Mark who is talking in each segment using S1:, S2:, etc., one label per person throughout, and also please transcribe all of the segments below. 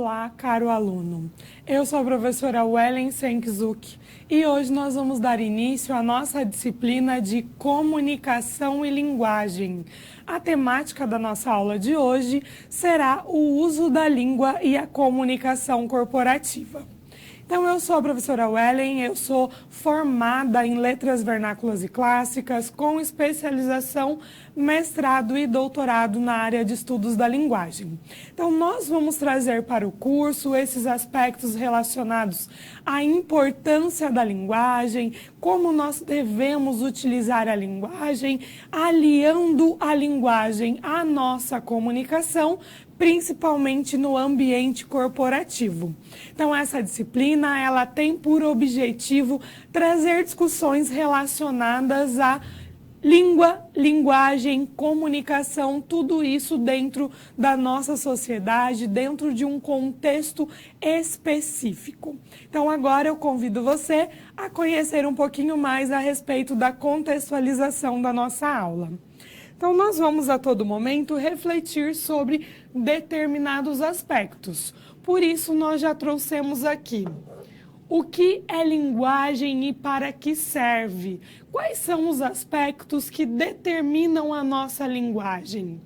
S1: Olá, caro aluno. Eu sou a professora Wellen Senkzuk e hoje nós vamos dar início à nossa disciplina de Comunicação e Linguagem. A temática da nossa aula de hoje será o uso da língua e a comunicação corporativa. Então, eu sou a professora Wellen, eu sou formada em Letras Vernáculas e Clássicas, com especialização, mestrado e doutorado na área de estudos da linguagem. Então, nós vamos trazer para o curso esses aspectos relacionados à importância da linguagem, como nós devemos utilizar a linguagem, aliando a linguagem à nossa comunicação, principalmente no ambiente corporativo. Então, essa disciplina, ela tem por objetivo trazer discussões relacionadas a língua, linguagem, comunicação, tudo isso dentro da nossa sociedade, dentro de um contexto específico. Então, agora eu convido você a conhecer um pouquinho mais a respeito da contextualização da nossa aula. Então, nós vamos a todo momento refletir sobre determinados aspectos. Por isso, nós já trouxemos aqui o que é linguagem e para que serve. Quais são os aspectos que determinam a nossa linguagem?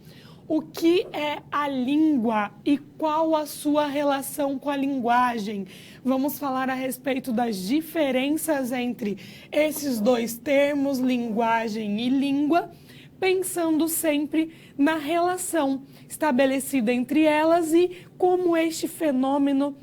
S1: O que é a língua e qual a sua relação com a linguagem? Vamos falar a respeito das diferenças entre esses dois termos, linguagem e língua, pensando sempre na relação estabelecida entre elas e como este fenômeno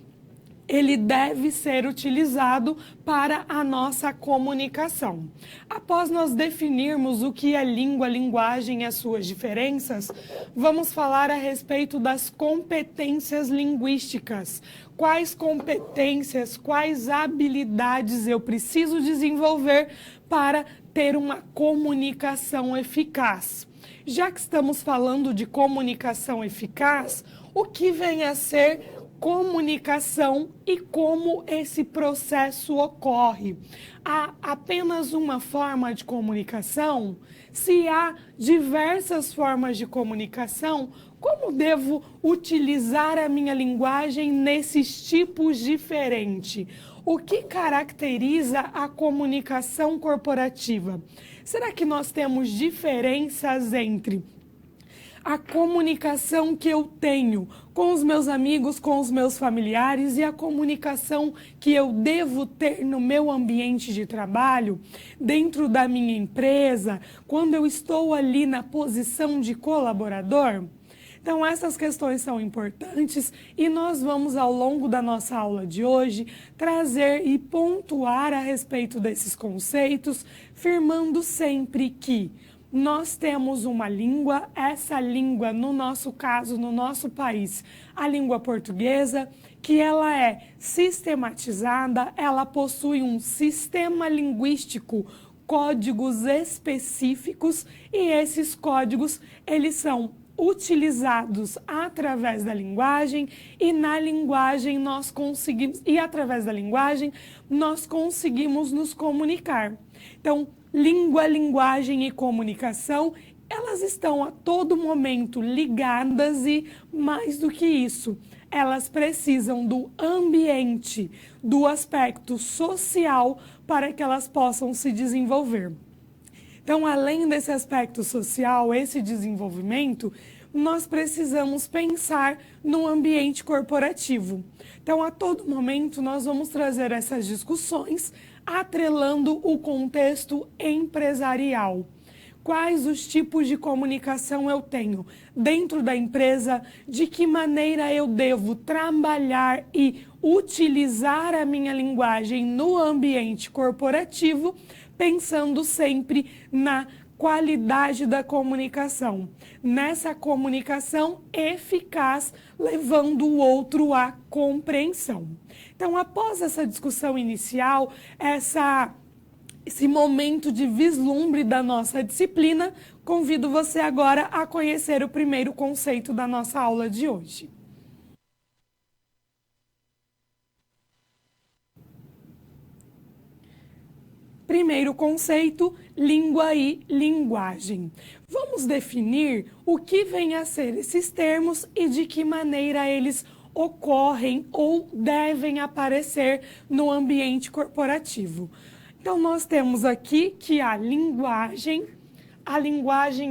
S1: ele deve ser utilizado para a nossa comunicação. Após nós definirmos o que é língua, linguagem e as suas diferenças, vamos falar a respeito das competências linguísticas. Quais competências, quais habilidades eu preciso desenvolver para ter uma comunicação eficaz? Já que estamos falando de comunicação eficaz, o que vem a ser comunicação e como esse processo ocorre? Há apenas uma forma de comunicação? Se há diversas formas de comunicação, como devo utilizar a minha linguagem nesses tipos diferentes? O que caracteriza a comunicação corporativa? Será que nós temos diferenças entre a comunicação que eu tenho com os meus amigos, com os meus familiares e a comunicação que eu devo ter no meu ambiente de trabalho, dentro da minha empresa, quando eu estou ali na posição de colaborador? Então, essas questões são importantes e nós vamos, ao longo da nossa aula de hoje, trazer e pontuar a respeito desses conceitos, firmando sempre que nós temos uma língua, essa língua, no nosso caso, no nosso país, a língua portuguesa, que ela é sistematizada, ela possui um sistema linguístico, códigos específicos, e esses códigos, eles são utilizados através da linguagem e na linguagem nós conseguimos, e através da linguagem nós conseguimos nos comunicar. Então, língua, linguagem e comunicação, elas estão a todo momento ligadas e, mais do que isso, elas precisam do ambiente, do aspecto social para que elas possam se desenvolver. Então, além desse aspecto social, esse desenvolvimento, nós precisamos pensar no ambiente corporativo. Então, a todo momento, nós vamos trazer essas discussões atrelando o contexto empresarial. Quais os tipos de comunicação eu tenho dentro da empresa, de que maneira eu devo trabalhar e utilizar a minha linguagem no ambiente corporativo, pensando sempre na qualidade da comunicação, nessa comunicação eficaz, levando o outro à compreensão. Então, após essa discussão inicial, esse momento de vislumbre da nossa disciplina, convido você agora a conhecer o primeiro conceito da nossa aula de hoje. Primeiro conceito, língua e linguagem. Vamos definir o que vem a ser esses termos e de que maneira eles ocorrem ou devem aparecer no ambiente corporativo. Então, nós temos aqui que a linguagem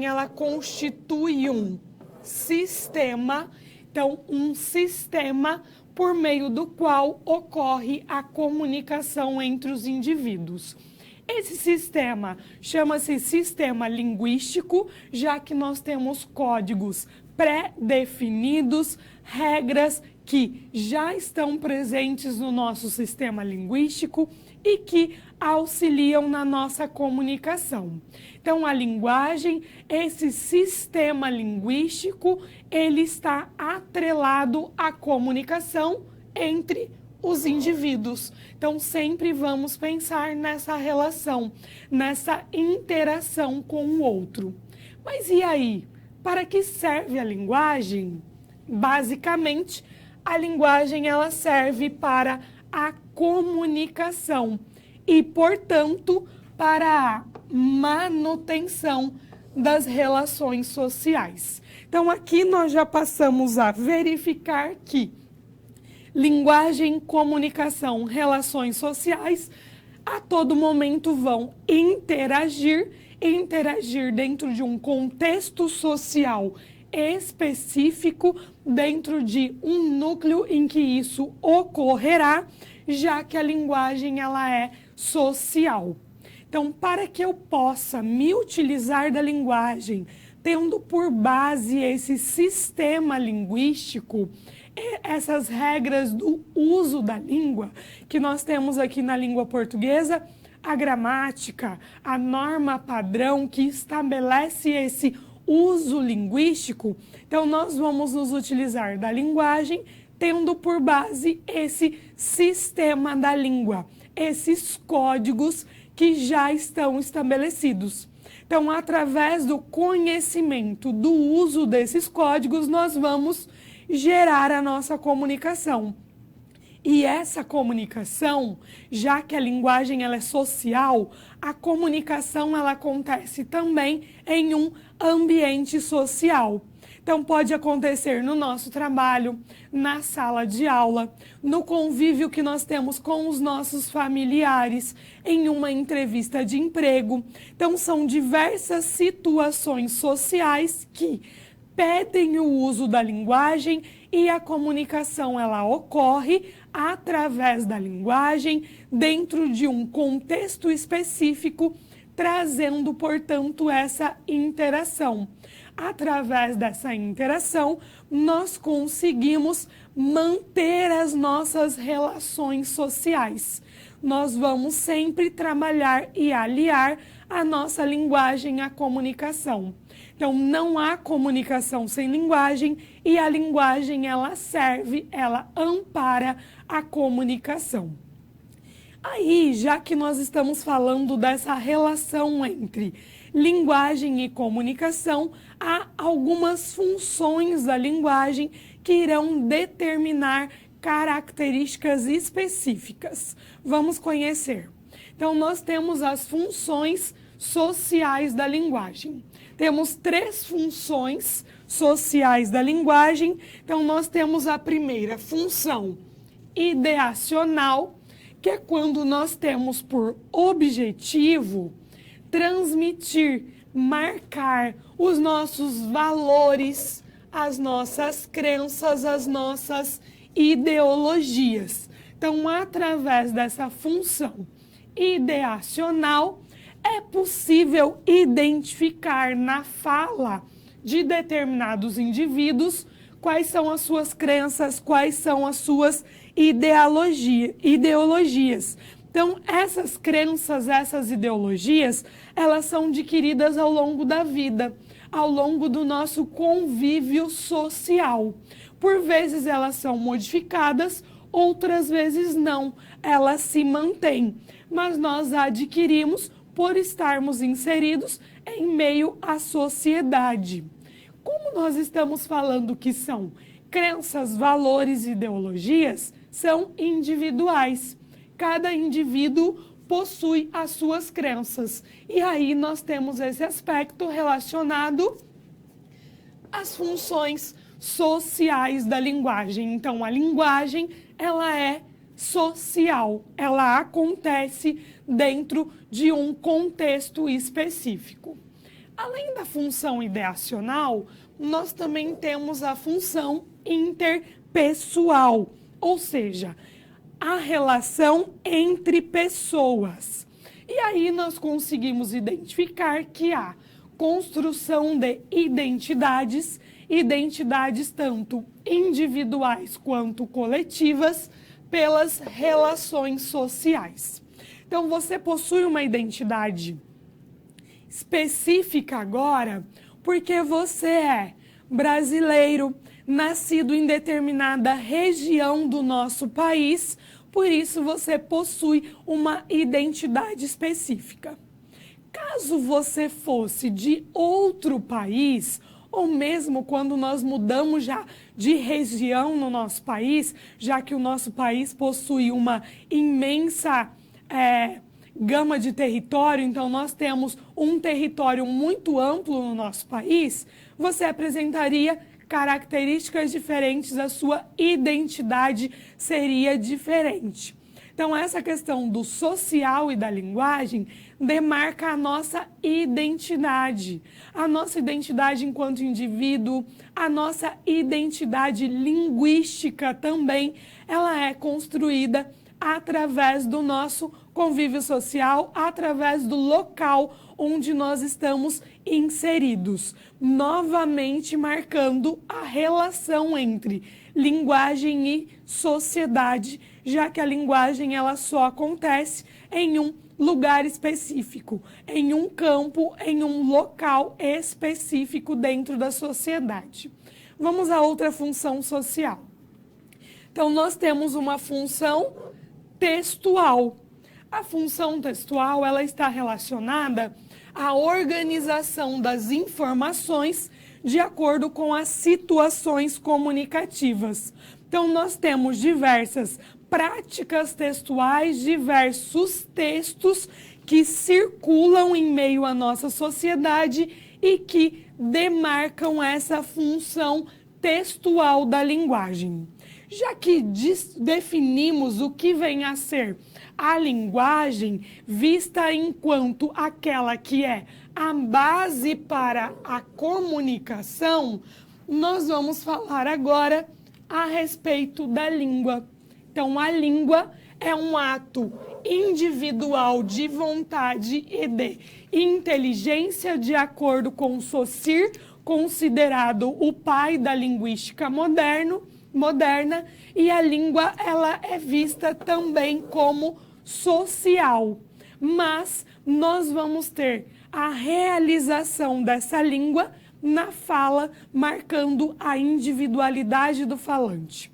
S1: ela constitui um sistema, então um sistema por meio do qual ocorre a comunicação entre os indivíduos. Esse sistema chama-se sistema linguístico, já que nós temos códigos pré-definidos, regras que já estão presentes no nosso sistema linguístico e que auxiliam na nossa comunicação. Então, a linguagem, esse sistema linguístico, ele está atrelado à comunicação entre os indivíduos. Então, sempre vamos pensar nessa relação, nessa interação com o outro. Mas e aí? Para que serve a linguagem? Basicamente, a linguagem ela serve para a comunicação e, portanto, para a manutenção das relações sociais. Então, aqui nós já passamos a verificar que linguagem, comunicação, relações sociais, a todo momento vão interagir dentro de um contexto social específico, dentro de um núcleo em que isso ocorrerá, já que a linguagem ela é social. Então, para que eu possa me utilizar da linguagem, tendo por base esse sistema linguístico, essas regras do uso da língua, que nós temos aqui na língua portuguesa, a gramática, a norma padrão que estabelece esse uso linguístico. Então, nós vamos nos utilizar da linguagem, tendo por base esse sistema da língua, esses códigos que já estão estabelecidos. Então, através do conhecimento do uso desses códigos, nós vamos gerar a nossa comunicação. E essa comunicação, já que a linguagem ela é social, a comunicação ela acontece também em um ambiente social. Então, pode acontecer no nosso trabalho, na sala de aula, no convívio que nós temos com os nossos familiares, em uma entrevista de emprego. Então, são diversas situações sociais que pedem o uso da linguagem e a comunicação ela ocorre através da linguagem, dentro de um contexto específico, trazendo, portanto, essa interação. Através dessa interação, nós conseguimos manter as nossas relações sociais. Nós vamos sempre trabalhar e aliar a nossa linguagem à comunicação. Então, não há comunicação sem linguagem e a linguagem, ela serve, ela ampara a comunicação. Aí, já que nós estamos falando dessa relação entre linguagem e comunicação, há algumas funções da linguagem que irão determinar características específicas. Vamos conhecer. Então, nós temos as funções sociais da linguagem. Temos 3 funções sociais da linguagem. Então, nós temos a primeira função ideacional, que é quando nós temos por objetivo transmitir, marcar os nossos valores, as nossas crenças, as nossas ideologias. Então, através dessa função ideacional, é possível identificar na fala de determinados indivíduos quais são as suas crenças, quais são as suas ideologias. Então, essas crenças, essas ideologias, elas são adquiridas ao longo da vida, ao longo do nosso convívio social. Por vezes elas são modificadas, outras vezes não, elas se mantêm, mas nós adquirimos por estarmos inseridos em meio à sociedade. Como nós estamos falando que são crenças, valores e ideologias, são individuais. Cada indivíduo possui as suas crenças. E aí nós temos esse aspecto relacionado às funções sociais da linguagem. Então, a linguagem, ela é social, ela acontece dentro de um contexto específico. Além da função ideacional, nós também temos a função interpessoal, ou seja, a relação entre pessoas. E aí nós conseguimos identificar que há construção de identidades tanto individuais quanto coletivas, pelas relações sociais. Então, você possui uma identidade específica agora porque você é brasileiro, nascido em determinada região do nosso país, por isso você possui uma identidade específica. Caso você fosse de outro país, ou mesmo quando nós mudamos já de região no nosso país, já que o nosso país possui uma imensa gama de território, então nós temos um território muito amplo no nosso país, você apresentaria características diferentes, a sua identidade seria diferente. Então, essa questão do social e da linguagem demarca a nossa identidade enquanto indivíduo, a nossa identidade linguística também, ela é construída através do nosso convívio social, através do local onde nós estamos inseridos, novamente marcando a relação entre linguagem e sociedade, já que a linguagem ela só acontece em um lugar específico, em um campo, em um local específico dentro da sociedade. Vamos à outra função social. Então, nós temos uma função textual. A função textual ela está relacionada à organização das informações de acordo com as situações comunicativas. Então, nós temos diversas práticas textuais, diversos textos que circulam em meio à nossa sociedade e que demarcam essa função textual da linguagem. Já que definimos o que vem a ser a linguagem, vista enquanto aquela que é a base para a comunicação, nós vamos falar agora a respeito da língua. Então, a língua é um ato individual de vontade e de inteligência, de acordo com Saussure, considerado o pai da linguística moderna, e a língua ela é vista também como social. Mas nós vamos ter a realização dessa língua na fala, marcando a individualidade do falante.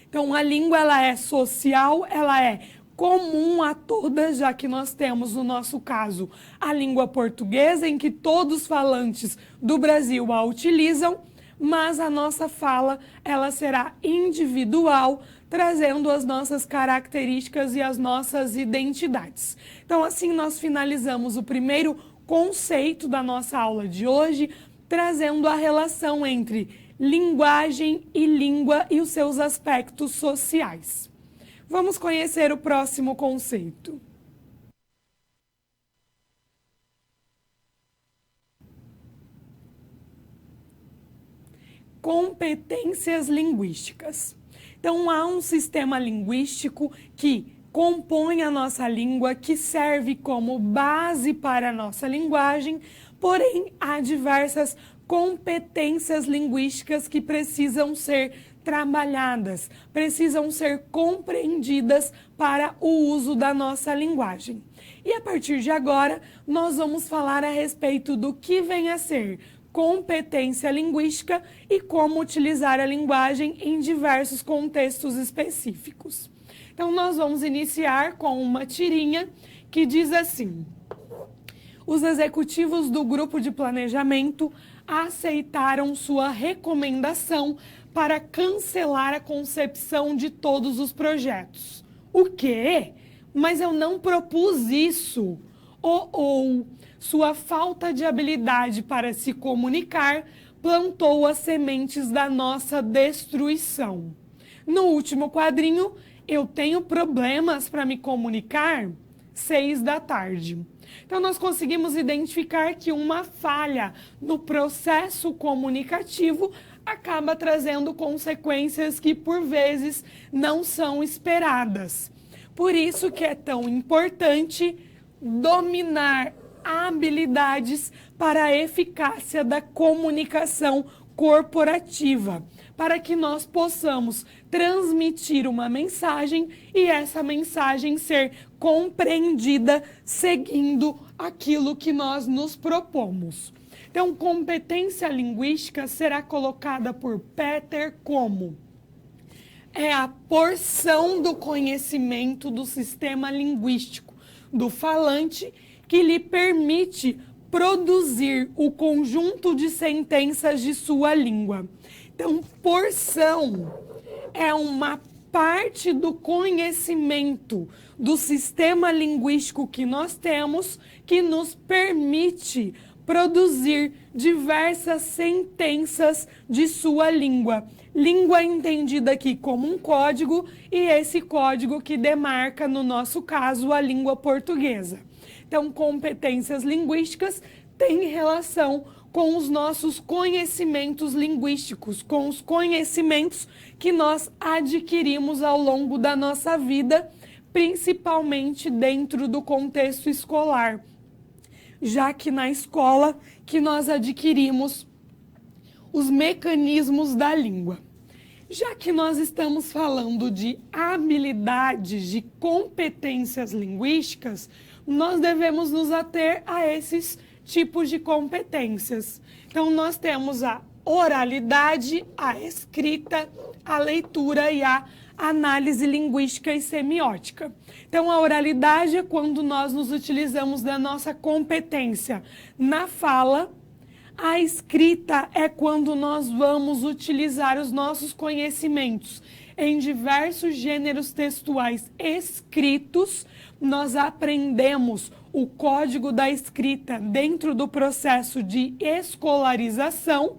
S1: Então, a língua ela é social, ela é comum a todas, já que nós temos, no nosso caso, a língua portuguesa, em que todos os falantes do Brasil a utilizam, mas a nossa fala ela será individual, trazendo as nossas características e as nossas identidades. Então, assim, nós finalizamos o primeiro conceito da nossa aula de hoje, trazendo a relação entre linguagem e língua e os seus aspectos sociais. Vamos conhecer o próximo conceito. Competências linguísticas. Então, há um sistema linguístico que compõe a nossa língua, que serve como base para a nossa linguagem, porém, há diversas competências linguísticas que precisam ser trabalhadas, precisam ser compreendidas para o uso da nossa linguagem. E a partir de agora, nós vamos falar a respeito do que vem a ser competência linguística e como utilizar a linguagem em diversos contextos específicos. Então, nós vamos iniciar com uma tirinha que diz assim: os executivos do grupo de planejamento aceitaram sua recomendação para cancelar a concepção de todos os projetos. O quê? Mas eu não propus isso. Ou sua falta de habilidade para se comunicar plantou as sementes da nossa destruição. No último quadrinho, eu tenho problemas para me comunicar, 6 da tarde. Então, nós conseguimos identificar que uma falha no processo comunicativo acaba trazendo consequências que, por vezes, não são esperadas. Por isso que é tão importante dominar habilidades para a eficácia da comunicação corporativa, para que nós possamos transmitir uma mensagem e essa mensagem ser compreendida seguindo aquilo que nós nos propomos. Então, competência linguística será colocada por Peter como é a porção do conhecimento do sistema linguístico do falante que lhe permite produzir o conjunto de sentenças de sua língua. Então, porção é uma parte do conhecimento do sistema linguístico que nós temos que nos permite produzir diversas sentenças de sua língua. Língua entendida aqui como um código e esse código que demarca, no nosso caso, a língua portuguesa. Então, competências linguísticas têm relação com os nossos conhecimentos linguísticos, com os conhecimentos que nós adquirimos ao longo da nossa vida, principalmente dentro do contexto escolar, já que na escola que nós adquirimos os mecanismos da língua. Já que nós estamos falando de habilidades, de competências linguísticas, nós devemos nos ater a esses tipos de competências. Então, nós temos a oralidade, a escrita, a leitura e a análise linguística e semiótica. Então, a oralidade é quando nós nos utilizamos da nossa competência na fala. A escrita é quando nós vamos utilizar os nossos conhecimentos em diversos gêneros textuais escritos. Nós aprendemos o código da escrita dentro do processo de escolarização.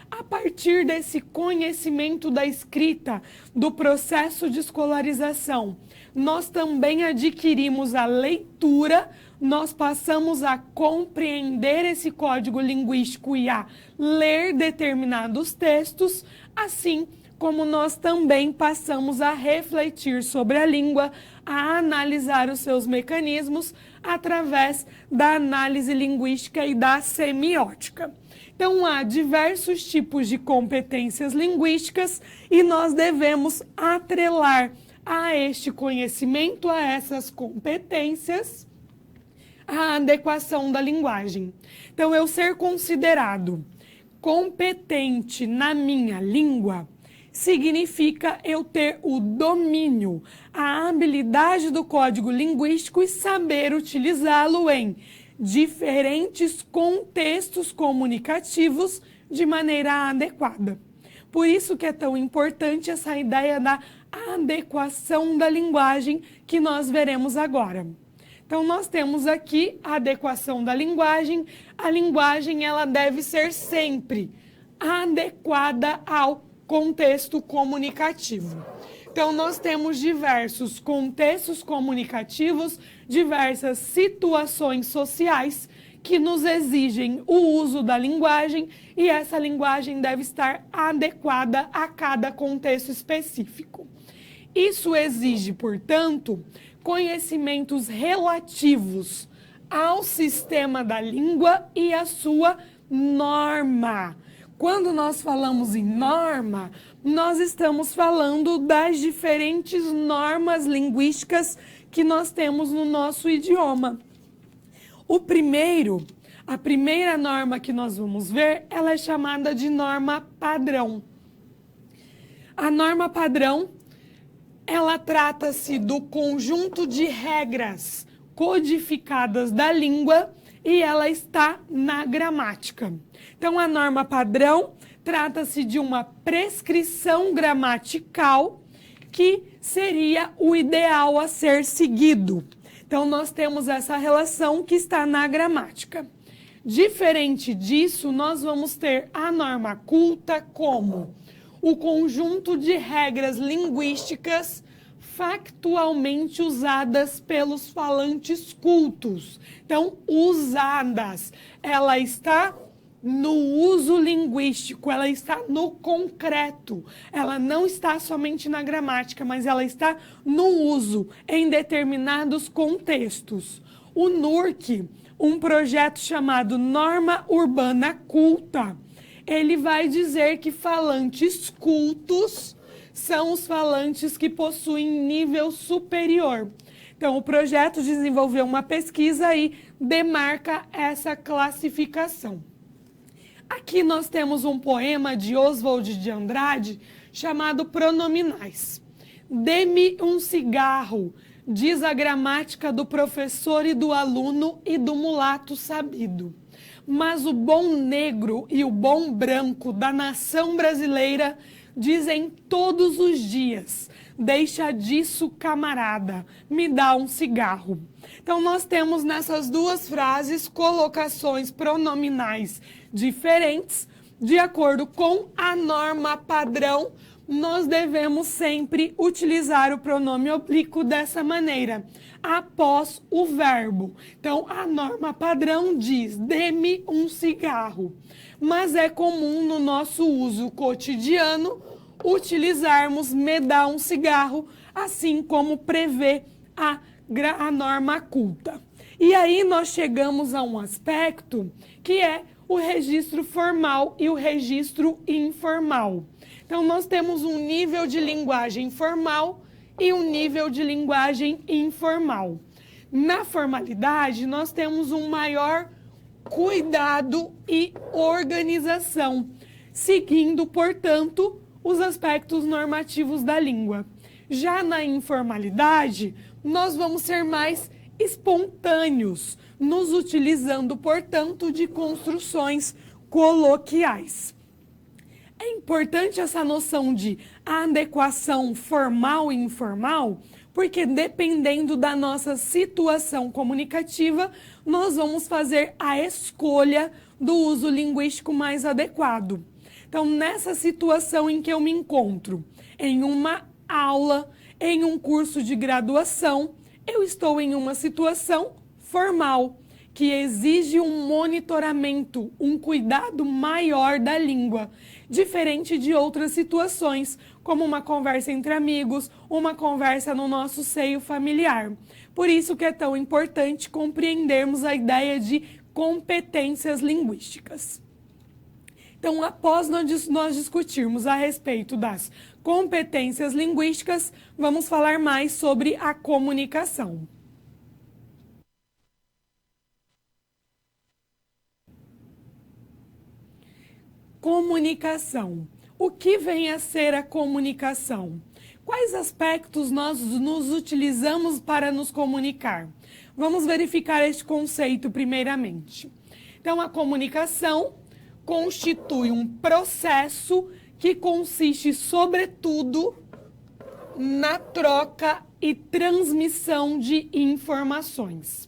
S1: A partir desse conhecimento da escrita, do processo de escolarização, nós também adquirimos a leitura, nós passamos a compreender esse código linguístico e a ler determinados textos, assim como nós também passamos a refletir sobre a língua, a analisar os seus mecanismos através da análise linguística e da semiótica. Então, há diversos tipos de competências linguísticas e nós devemos atrelar a este conhecimento, a essas competências, a adequação da linguagem. Então, eu ser considerado competente na minha língua significa eu ter o domínio, a habilidade do código linguístico e saber utilizá-lo em diferentes contextos comunicativos de maneira adequada. Por isso que é tão importante essa ideia da adequação da linguagem que nós veremos agora. Então, nós temos aqui a adequação da linguagem. A linguagem ela deve ser sempre adequada ao contexto comunicativo. Então, nós temos diversos contextos comunicativos, diversas situações sociais que nos exigem o uso da linguagem e essa linguagem deve estar adequada a cada contexto específico. Isso exige, portanto, conhecimentos relativos ao sistema da língua e à sua norma. Quando nós falamos em norma, nós estamos falando das diferentes normas linguísticas que nós temos no nosso idioma. A primeira norma que nós vamos ver, ela é chamada de norma padrão. A norma padrão, ela trata-se do conjunto de regras codificadas da língua e ela está na gramática. Então, a norma padrão trata-se de uma prescrição gramatical que seria o ideal a ser seguido. Então, nós temos essa relação que está na gramática. Diferente disso, nós vamos ter a norma culta como o conjunto de regras linguísticas factualmente usadas pelos falantes cultos. Então, usadas, ela está no uso linguístico, ela está no concreto, ela não está somente na gramática, mas ela está no uso em determinados contextos. O NURC, um projeto chamado Norma Urbana Culta, ele vai dizer que falantes cultos são os falantes que possuem nível superior. Então, o projeto desenvolveu uma pesquisa e demarca essa classificação. Aqui nós temos um poema de Oswald de Andrade chamado Pronominais. Dê-me um cigarro, diz a gramática do professor e do aluno e do mulato sabido. Mas o bom negro e o bom branco da nação brasileira dizem todos os dias: deixa disso, camarada, me dá um cigarro. Então, nós temos nessas duas frases colocações pronominais diferentes. De acordo com a norma padrão, nós devemos sempre utilizar o pronome oblíquo dessa maneira, após o verbo. Então, a norma padrão diz: dê-me um cigarro. Mas é comum no nosso uso cotidiano utilizarmos me dá um cigarro, assim como prevê a norma culta. E aí nós chegamos a um aspecto que é o registro formal e o registro informal. Então, nós temos um nível de linguagem formal e um nível de linguagem informal. Na formalidade, nós temos um maior cuidado e organização, seguindo, portanto, os aspectos normativos da língua. Já na informalidade, nós vamos ser mais espontâneos, nos utilizando, portanto, de construções coloquiais. É importante essa noção de adequação formal e informal, porque dependendo da nossa situação comunicativa, nós vamos fazer a escolha do uso linguístico mais adequado. Então, nessa situação em que eu me encontro, em uma aula, em um curso de graduação, eu estou em uma situação formal, que exige um monitoramento, um cuidado maior da língua, diferente de outras situações, como uma conversa entre amigos, uma conversa no nosso seio familiar. Por isso que é tão importante compreendermos a ideia de competências linguísticas. Então, após nós discutirmos a respeito das competências linguísticas, vamos falar mais sobre a comunicação. Comunicação. O que vem a ser a comunicação? Quais aspectos nós nos utilizamos para nos comunicar? Vamos verificar este conceito primeiramente. Então, a comunicação constitui um processo que consiste, sobretudo, na troca e transmissão de informações.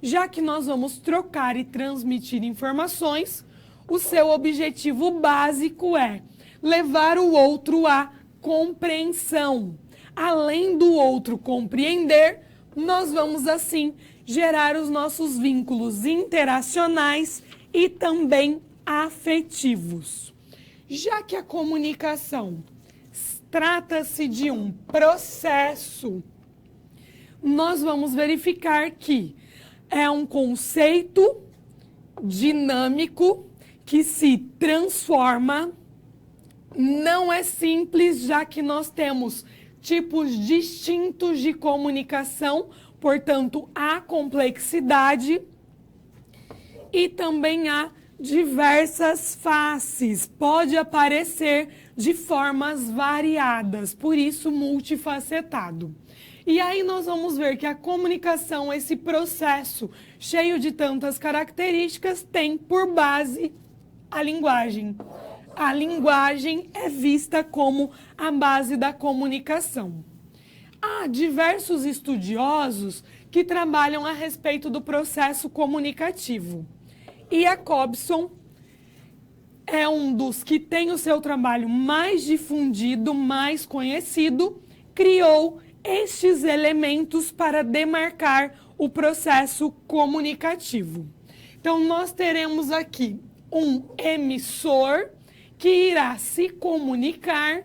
S1: Já que nós vamos trocar e transmitir informações, o seu objetivo básico é levar o outro à compreensão. Além do outro compreender, nós vamos assim gerar os nossos vínculos interacionais e também afetivos. Já que a comunicação trata-se de um processo, nós vamos verificar que é um conceito dinâmico que se transforma. Não é simples, já que nós temos tipos distintos de comunicação, portanto, há complexidade e também há diversas faces, pode aparecer de formas variadas, por isso multifacetado. E aí nós vamos ver que a comunicação, esse processo cheio de tantas características, tem por base a linguagem. A linguagem é vista como a base da comunicação. Há diversos estudiosos que trabalham a respeito do processo comunicativo. E a Jacobson é um dos que tem o seu trabalho mais difundido, mais conhecido, criou estes elementos para demarcar o processo comunicativo. Então, nós teremos aqui um emissor que irá se comunicar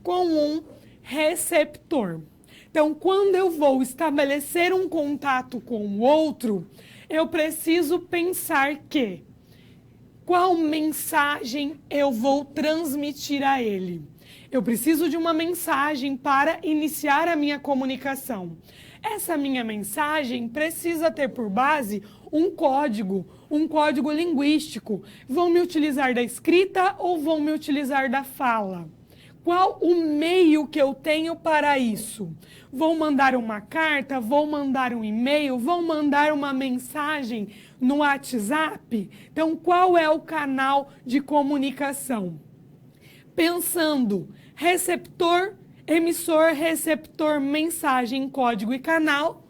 S1: com um receptor. Então, quando eu vou estabelecer um contato com o outro, eu preciso pensar que qual mensagem eu vou transmitir a ele. Eu preciso de uma mensagem para iniciar a minha comunicação. Essa minha mensagem precisa ter por base um código linguístico. Vão me utilizar da escrita ou vão me utilizar da fala? Qual o meio que eu tenho para isso? Vou mandar uma carta? Vou mandar um e-mail? Vou mandar uma mensagem no WhatsApp? Então, qual é o canal de comunicação? Pensando receptor, emissor, receptor, mensagem, código e canal,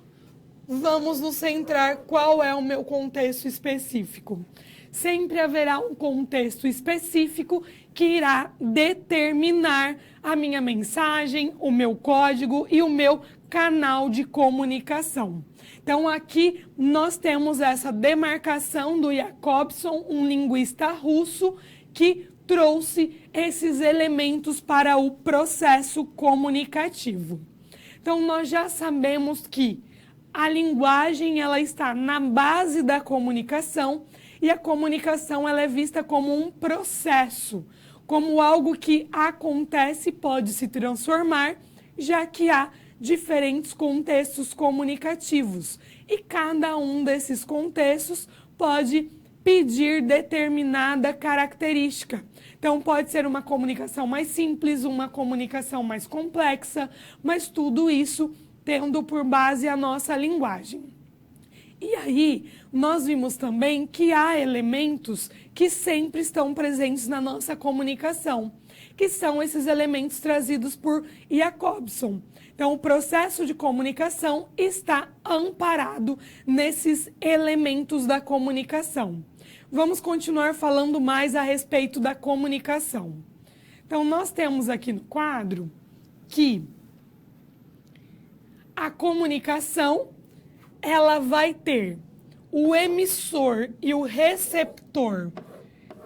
S1: vamos nos centrar qual é o meu contexto específico. Sempre haverá um contexto específico que irá determinar a minha mensagem, o meu código e o meu canal de comunicação. Então, aqui nós temos essa demarcação do Jacobson, um linguista russo, que trouxe esses elementos para o processo comunicativo. Então, nós já sabemos que a linguagem ela está na base da comunicação e a comunicação ela é vista como um processo, como algo que acontece e pode se transformar, já que há diferentes contextos comunicativos e cada um desses contextos pode pedir determinada característica. Então, pode ser uma comunicação mais simples, uma comunicação mais complexa, mas tudo isso tendo por base a nossa linguagem. E aí, nós vimos também que há elementos que sempre estão presentes na nossa comunicação, que são esses elementos trazidos por Jacobson. Então, o processo de comunicação está amparado nesses elementos da comunicação. Vamos continuar falando mais a respeito da comunicação. Então, nós temos aqui no quadro que a comunicação ela vai ter o emissor e o receptor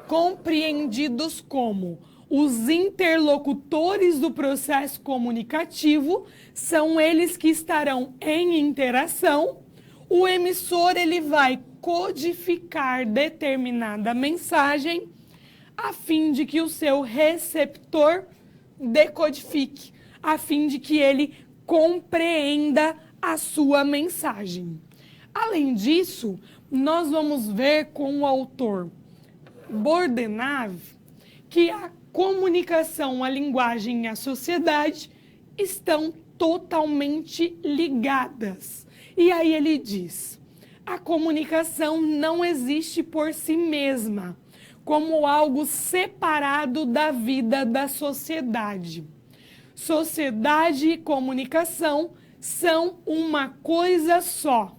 S1: compreendidos como os interlocutores do processo comunicativo, são eles que estarão em interação. O emissor ele vai codificar determinada mensagem a fim de que o seu receptor decodifique, a fim de que ele compreenda a sua mensagem. Além disso, nós vamos ver com o autor Bordenave que a comunicação, a linguagem e a sociedade estão totalmente ligadas. E aí ele diz: a comunicação não existe por si mesma, como algo separado da vida da sociedade. Sociedade e comunicação são uma coisa só.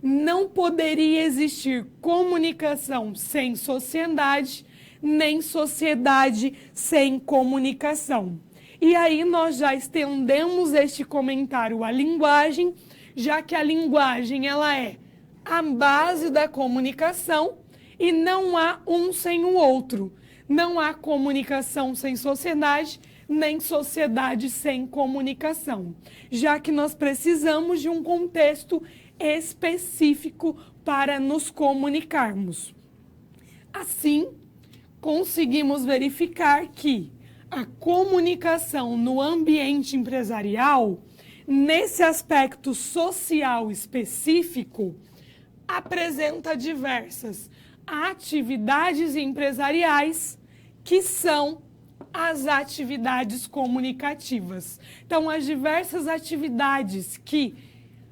S1: Não poderia existir comunicação sem sociedade, nem sociedade sem comunicação. E aí nós já estendemos este comentário à linguagem, já que a linguagem ela é a base da comunicação e não há um sem o outro. Não há comunicação sem sociedade, nem sociedade sem comunicação, já que nós precisamos de um contexto específico para nos comunicarmos. Assim, conseguimos verificar que a comunicação no ambiente empresarial, nesse aspecto social específico, apresenta diversas atividades empresariais que são as atividades comunicativas. Então, as diversas atividades que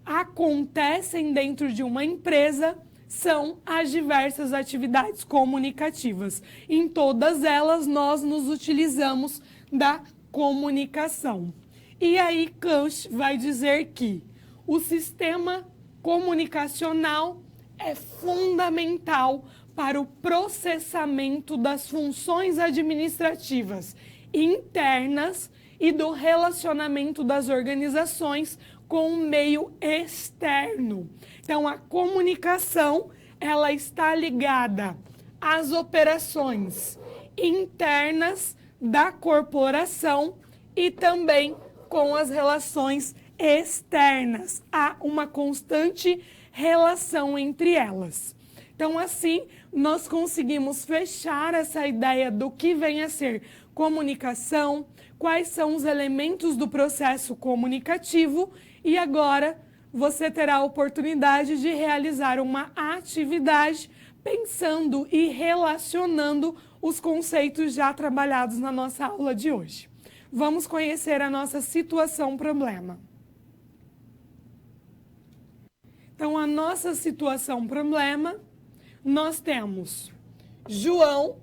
S1: acontecem dentro de uma empresa são as diversas atividades comunicativas. Em todas elas, nós nos utilizamos da comunicação. E aí, Kant vai dizer que o sistema comunicacional é fundamental para o processamento das funções administrativas internas e do relacionamento das organizações com o meio externo. Então, a comunicação, ela está ligada às operações internas da corporação e também com as relações externas. Há uma constante relação entre elas. Então, assim, nós conseguimos fechar essa ideia do que vem a ser comunicação, quais são os elementos do processo comunicativo e agora você terá a oportunidade de realizar uma atividade pensando e relacionando os conceitos já trabalhados na nossa aula de hoje. Vamos conhecer a nossa situação-problema. Então, a nossa situação-problema, nós temos João,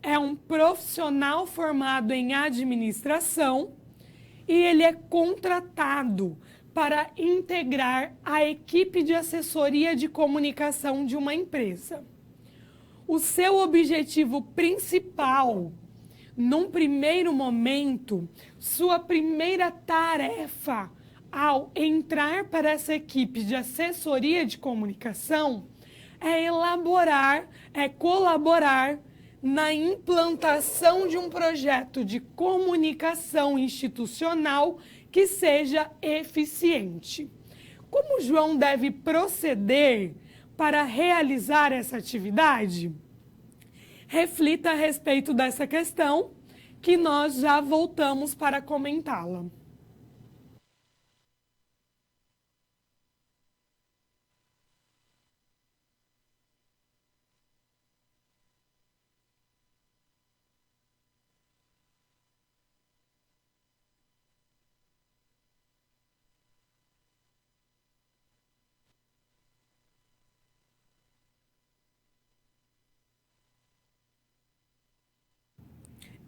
S1: é um profissional formado em administração e ele é contratado para integrar a equipe de assessoria de comunicação de uma empresa. O seu objetivo principal, num primeiro momento, sua primeira tarefa ao entrar para essa equipe de assessoria de comunicação é colaborar na implantação de um projeto de comunicação institucional que seja eficiente. Como João deve proceder para realizar essa atividade? Reflita a respeito dessa questão, que nós já voltamos para comentá-la.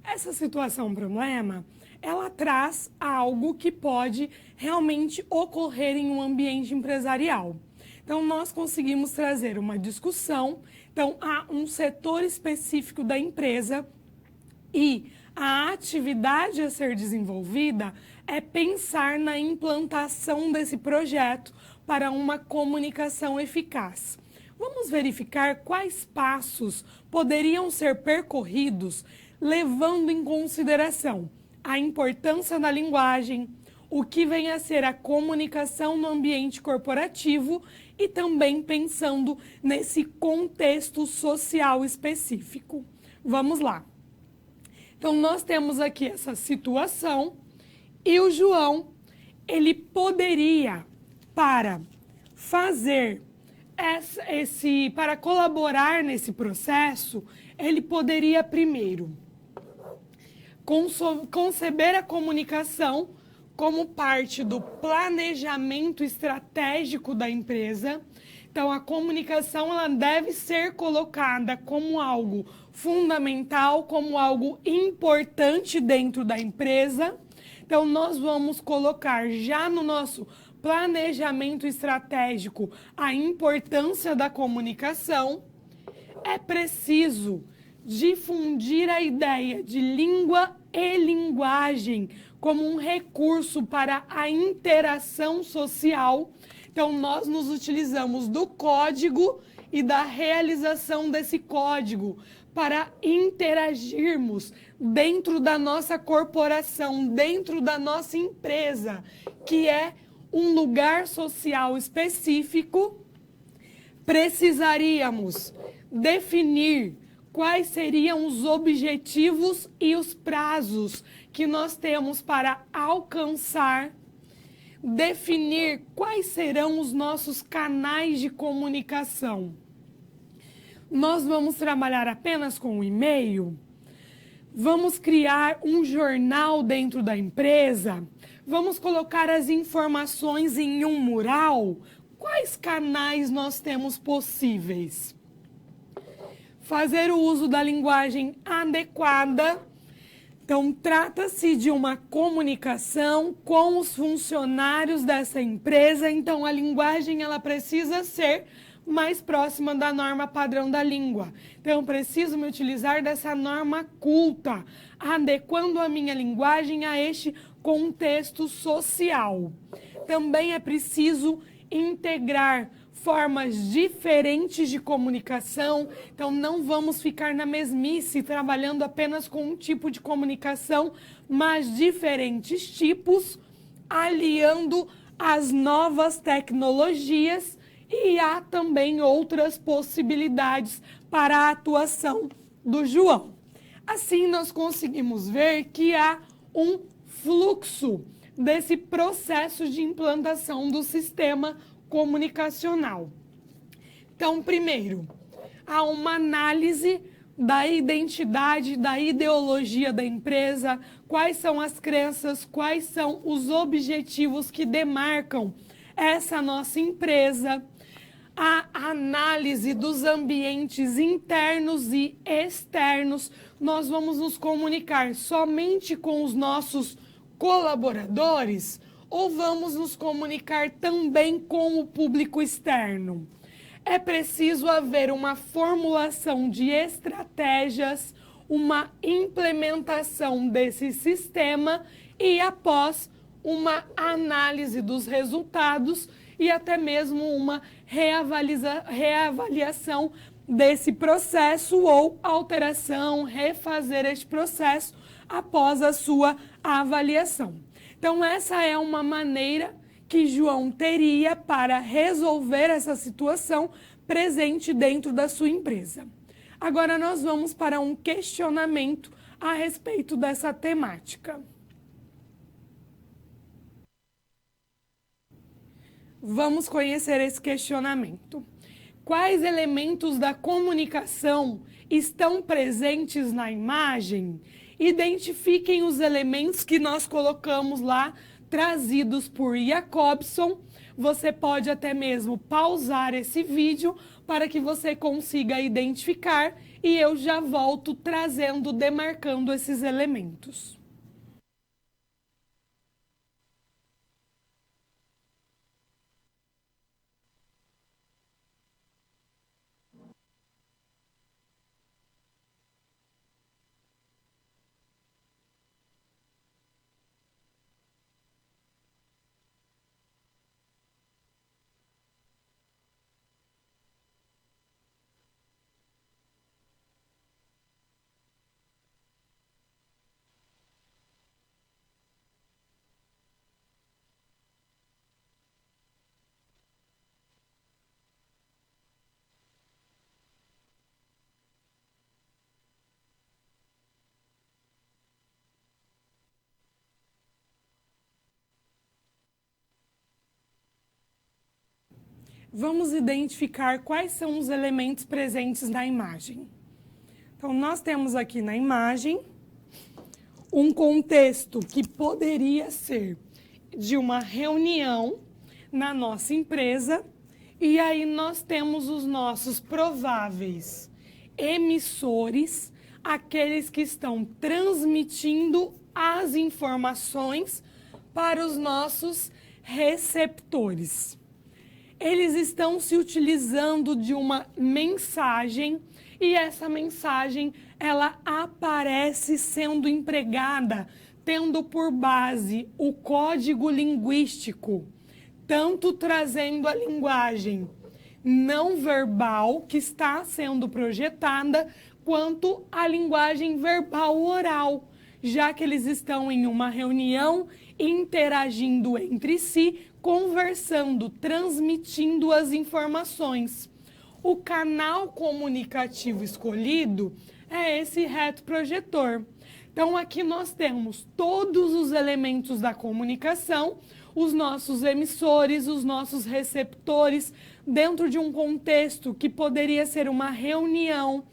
S1: Essa situação-problema, ela traz algo que pode realmente ocorrer em um ambiente empresarial. Então, nós conseguimos trazer uma discussão. Então, há um setor específico da empresa e a atividade a ser desenvolvida é pensar na implantação desse projeto para uma comunicação eficaz. Vamos verificar quais passos poderiam ser percorridos levando em consideração a importância da linguagem, o que vem a ser a comunicação no ambiente corporativo e também pensando nesse contexto social específico. Vamos lá. Então, nós temos aqui essa situação e o João, ele poderia, para para colaborar nesse processo, ele poderia primeiro conceber a comunicação como parte do planejamento estratégico da empresa. Então, a comunicação ela deve ser colocada como algo fundamental, como algo importante dentro da empresa. Então, nós vamos colocar já no nosso planejamento estratégico a importância da comunicação. É preciso difundir a ideia de língua e linguagem como um recurso para a interação social. Então, nós nos utilizamos do código e da realização desse código para interagirmos dentro da nossa corporação, dentro da nossa empresa, que é um lugar social específico. Precisaríamos definir quais seriam os objetivos e os prazos que nós temos para alcançar, definir quais serão os nossos canais de comunicação. Nós vamos trabalhar apenas com o e-mail? Vamos criar um jornal dentro da empresa? Vamos colocar as informações em um mural? Quais canais nós temos possíveis? Fazer o uso da linguagem adequada. Então, trata-se de uma comunicação com os funcionários dessa empresa. Então, a linguagem ela precisa ser mais próxima da norma padrão da língua. Então, eu preciso me utilizar dessa norma culta, adequando a minha linguagem a este contexto social. Também é preciso integrar formas diferentes de comunicação, então não vamos ficar na mesmice, trabalhando apenas com um tipo de comunicação, mas diferentes tipos, aliando as novas tecnologias, e há também outras possibilidades para a atuação do João. Assim, nós conseguimos ver que há um fluxo desse processo de implantação do sistema comunicacional. Então, primeiro, há uma análise da identidade, da ideologia da empresa, quais são as crenças, quais são os objetivos que demarcam essa nossa empresa, a análise dos ambientes internos e externos. Nós vamos nos comunicar somente com os nossos colaboradores ou vamos nos comunicar também com o público externo? É preciso haver uma formulação de estratégias, uma implementação desse sistema e, após, uma análise dos resultados e até mesmo uma reavaliação desse processo ou alteração, refazer este processo após a sua avaliação. Então, essa é uma maneira que João teria para resolver essa situação presente dentro da sua empresa. Agora, nós vamos para um questionamento a respeito dessa temática. Vamos conhecer esse questionamento. Quais elementos da comunicação estão presentes na imagem? Identifiquem os elementos que nós colocamos lá, trazidos por Jacobson. Você pode até mesmo pausar esse vídeo para que você consiga identificar e eu já volto trazendo, demarcando esses elementos. Vamos identificar quais são os elementos presentes na imagem. Então, nós temos aqui na imagem um contexto que poderia ser de uma reunião na nossa empresa, e aí nós temos os nossos prováveis emissores, aqueles que estão transmitindo as informações para os nossos receptores. Eles estão se utilizando de uma mensagem e essa mensagem ela aparece sendo empregada, tendo por base o código linguístico, tanto trazendo a linguagem não verbal que está sendo projetada, quanto a linguagem verbal oral, já que eles estão em uma reunião, interagindo entre si, conversando, transmitindo as informações. O canal comunicativo escolhido é esse retroprojetor. Então, aqui nós temos todos os elementos da comunicação, os nossos emissores, os nossos receptores, dentro de um contexto que poderia ser uma reunião.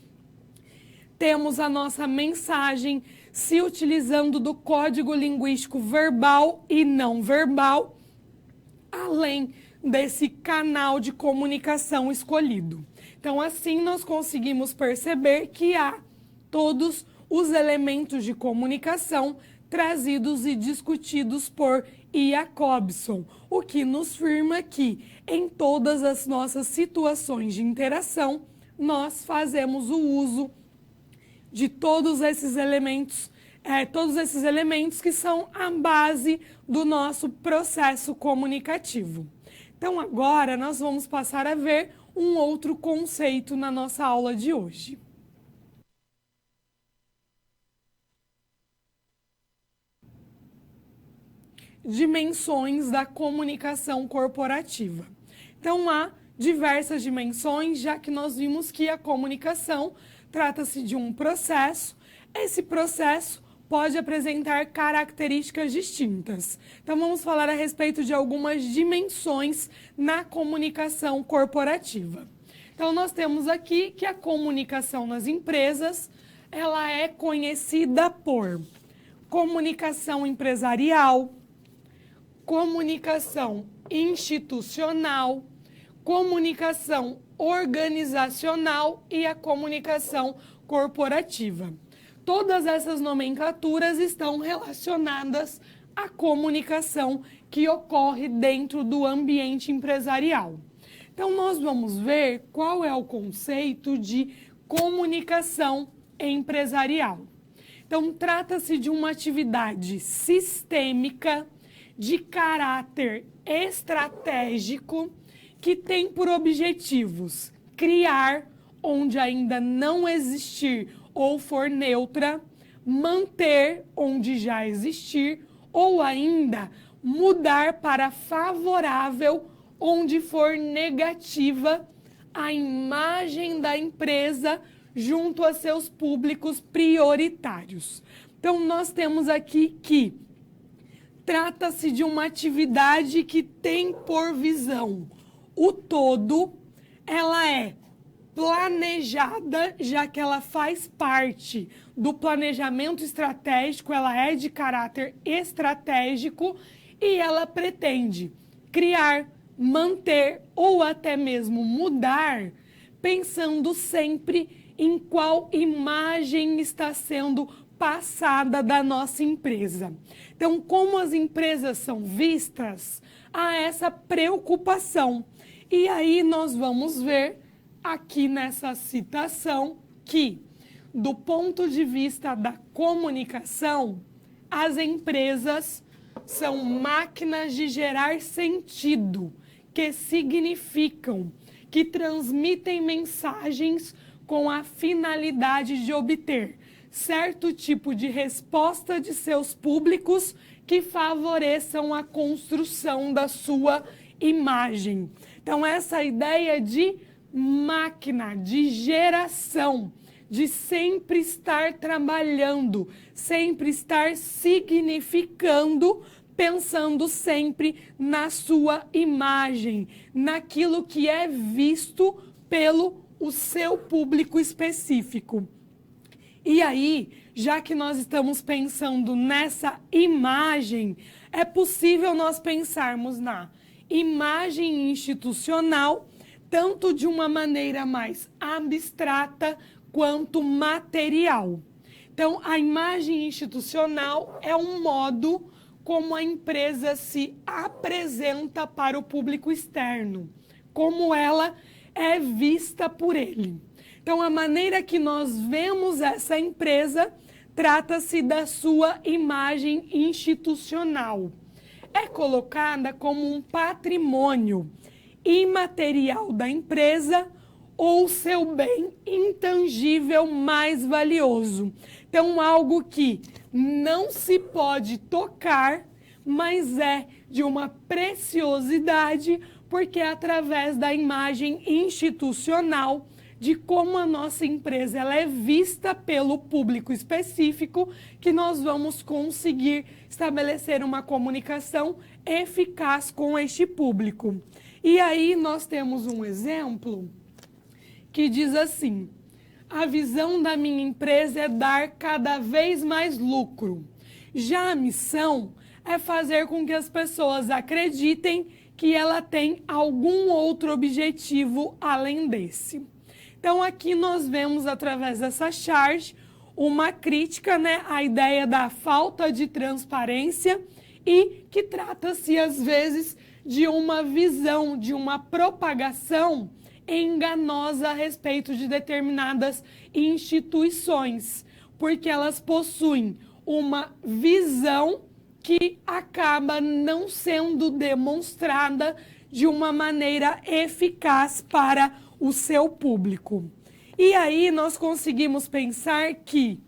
S1: Temos a nossa mensagem se utilizando do código linguístico verbal e não verbal, além desse canal de comunicação escolhido. Então, assim, nós conseguimos perceber que há todos os elementos de comunicação trazidos e discutidos por Jacobson, o que nos firma que em todas as nossas situações de interação, nós fazemos o uso de todos esses elementos que são a base do nosso processo comunicativo. Então, agora nós vamos passar a ver um outro conceito na nossa aula de hoje. Dimensões da comunicação corporativa. Então, há diversas dimensões, já que nós vimos que a comunicação trata-se de um processo. Esse processo pode apresentar características distintas. Então, vamos falar a respeito de algumas dimensões na comunicação corporativa. Então, nós temos aqui que a comunicação nas empresas, ela é conhecida por comunicação empresarial, comunicação institucional, comunicação organizacional e a comunicação corporativa. Todas essas nomenclaturas estão relacionadas à comunicação que ocorre dentro do ambiente empresarial. Então, nós vamos ver qual é o conceito de comunicação empresarial. Então, trata-se de uma atividade sistêmica de caráter estratégico que tem por objetivos criar onde ainda não existir ou for neutra, manter onde já existir ou ainda mudar para favorável onde for negativa a imagem da empresa junto a seus públicos prioritários. Então, nós temos aqui que trata-se de uma atividade que tem por visão o todo, ela é planejada, já que ela faz parte do planejamento estratégico, ela é de caráter estratégico e ela pretende criar, manter ou até mesmo mudar, pensando sempre em qual imagem está sendo passada da nossa empresa. Então, como as empresas são vistas, há essa preocupação. E aí nós vamos ver aqui nessa citação que, do ponto de vista da comunicação, as empresas são máquinas de gerar sentido, que significam, que transmitem mensagens com a finalidade de obter certo tipo de resposta de seus públicos que favoreçam a construção da sua imagem. Então, essa ideia de máquina, de geração, de sempre estar trabalhando, sempre estar significando, pensando sempre na sua imagem, naquilo que é visto pelo o seu público específico. E aí, já que nós estamos pensando nessa imagem, é possível nós pensarmos na imagem institucional, tanto de uma maneira mais abstrata quanto material. Então, a imagem institucional é um modo como a empresa se apresenta para o público externo, como ela é vista por ele. Então, a maneira que nós vemos essa empresa trata-se da sua imagem institucional. É colocada como um patrimônio imaterial da empresa ou seu bem intangível mais valioso. Então, algo que não se pode tocar, mas é de uma preciosidade, porque é através da imagem institucional, de como a nossa empresa ela é vista pelo público específico, que nós vamos conseguir estabelecer uma comunicação eficaz com este público. E aí nós temos um exemplo que diz assim: a visão da minha empresa é dar cada vez mais lucro. Já a missão é fazer com que as pessoas acreditem que ela tem algum outro objetivo além desse. Então, aqui nós vemos, através dessa charge, uma crítica, né, à ideia da falta de transparência e que trata-se, às vezes, de uma visão, de uma propagação enganosa a respeito de determinadas instituições, porque elas possuem uma visão que acaba não sendo demonstrada de uma maneira eficaz para o seu público. E aí nós conseguimos pensar que